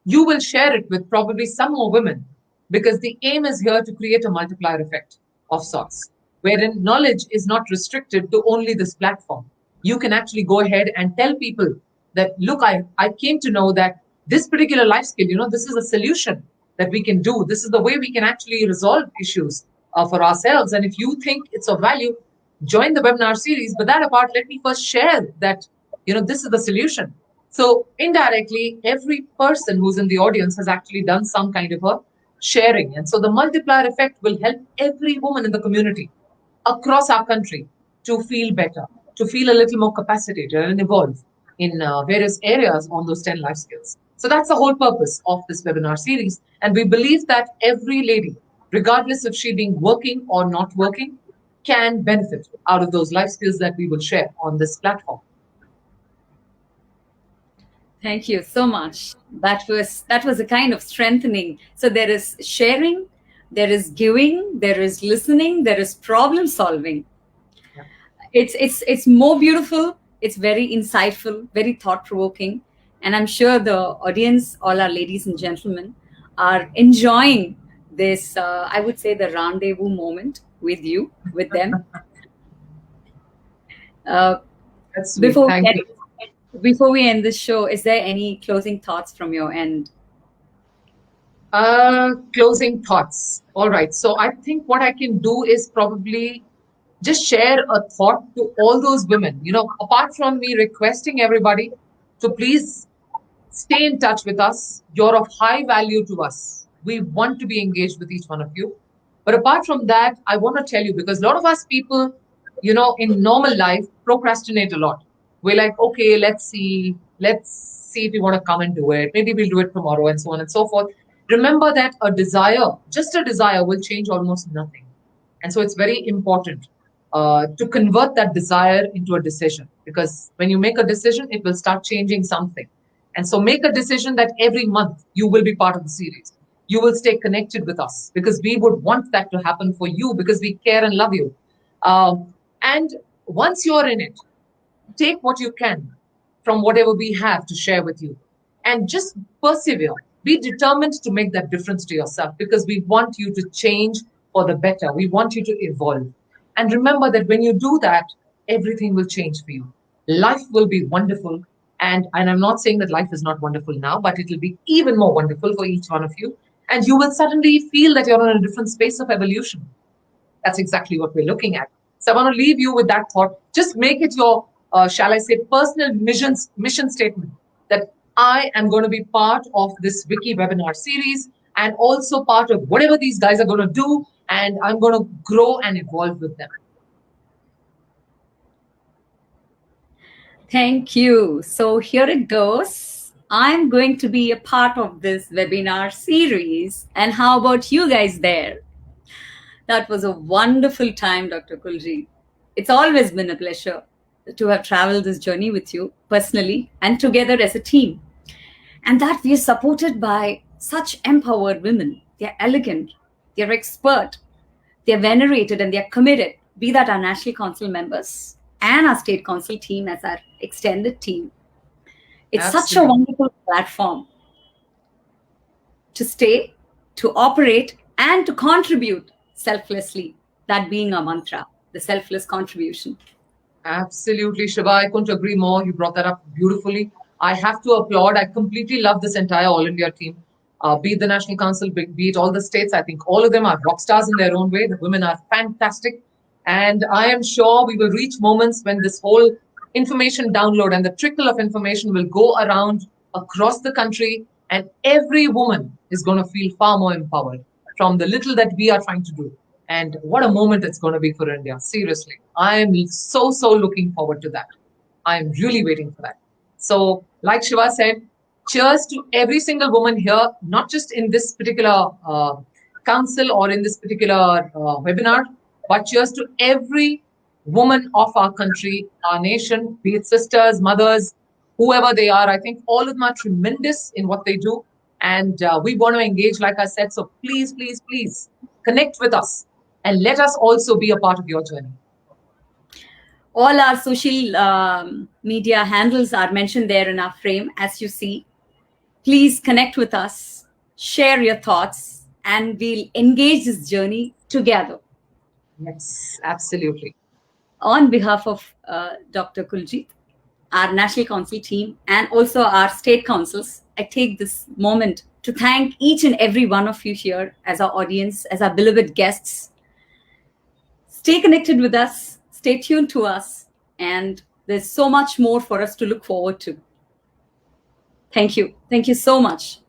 you will share it with probably some more women, because the aim is here to create a multiplier effect of sorts, wherein knowledge is not restricted to only this platform. You can actually go ahead and tell people that, look, I came to know that this particular life skill, this is a solution that we can do. This is the way we can actually resolve issues for ourselves. And if you think it's of value, join the webinar series. But that apart, let me first share that, this is the solution. So indirectly, every person who's in the audience has actually done some kind of a sharing. And so the multiplier effect will help every woman in the community across our country to feel better, to feel a little more capacitated and evolve in various areas on those 10 life skills. So that's the whole purpose of this webinar series. And we believe that every lady, regardless of she being working or not working, can benefit out of those life skills that we will share on this platform. Thank you so much. That was a kind of strengthening. So there is sharing, there is giving, there is listening, there is problem solving. Yeah. It's more beautiful. It's very insightful, very thought provoking, and I'm sure the audience, all our ladies and gentlemen, are enjoying this. I would say the rendezvous moment with you, with them. That's sweet. Thank you. Before we end this show, is there any closing thoughts from your end? Closing thoughts. All right. So I think what I can do is probably just share a thought to all those women. Apart from me requesting everybody to please stay in touch with us. You're of high value to us. We want to be engaged with each one of you. But apart from that, I want to tell you, because a lot of us people, in normal life, procrastinate a lot. We're like, okay, let's see if you want to come and do it. Maybe we'll do it tomorrow, and so on and so forth. Remember that just a desire will change almost nothing. And so it's very important to convert that desire into a decision, because when you make a decision, it will start changing something. And so make a decision that every month you will be part of the series. You will stay connected with us, because we would want that to happen for you, because we care and love you. And once you're in it, take what you can from whatever we have to share with you, and just persevere. Be determined to make that difference to yourself, because we want you to change for the better. We want you to evolve. And remember that when you do that, everything will change for you. Life will be wonderful. And I'm not saying that life is not wonderful now, but it will be even more wonderful for each one of you. And you will suddenly feel that you're in a different space of evolution. That's exactly what we're looking at. So I want to leave you with that thought. Just make it your, shall I say, personal mission statement, that I am going to be part of this WICCI webinar series, and also part of whatever these guys are going to do, and I'm going to grow and evolve with them. Thank you. So here it goes. I'm going to be a part of this webinar series. And how about you guys there? That was a wonderful time, Dr. Kuiljeit. It's always been a pleasure to have traveled this journey with you personally and together as a team. And that we are supported by such empowered women. They're elegant, they're expert, they're venerated, and they're committed, be that our National Council members and our State Council team as our extended team. It's Absolutely. Such a wonderful platform to stay, to operate, and to contribute selflessly. That being our mantra, the selfless contribution. Absolutely, Shiva. I couldn't agree more. You brought that up beautifully. I have to applaud. I completely love this entire All India team. Be it the National Council, be it all the states. I think all of them are rock stars in their own way. The women are fantastic. And I am sure we will reach moments when this whole information download and the trickle of information will go around across the country, and every woman is going to feel far more empowered from the little that we are trying to do And what a moment it's going to be for India. Seriously. I'm so looking forward to that. I'm really waiting for that. So, like Shiva said, cheers to every single woman here, not just in this particular council or in this particular webinar, but cheers to every woman of our country, our nation, be it sisters, mothers, whoever they are. I think all of them are tremendous in what they do. And we want to engage, like I said. So please, please, please connect with us and let us also be a part of your journey. All our social media handles are mentioned there in our frame, as you see. Please connect with us, share your thoughts, and we'll engage this journey together. Yes, absolutely. On behalf of Dr. Kuiljeit, our National Council team, and also our state councils, I take this moment to thank each and every one of you here as our audience, as our beloved guests. Stay connected with us, stay tuned to us, and there's so much more for us to look forward to. Thank you. Thank you so much.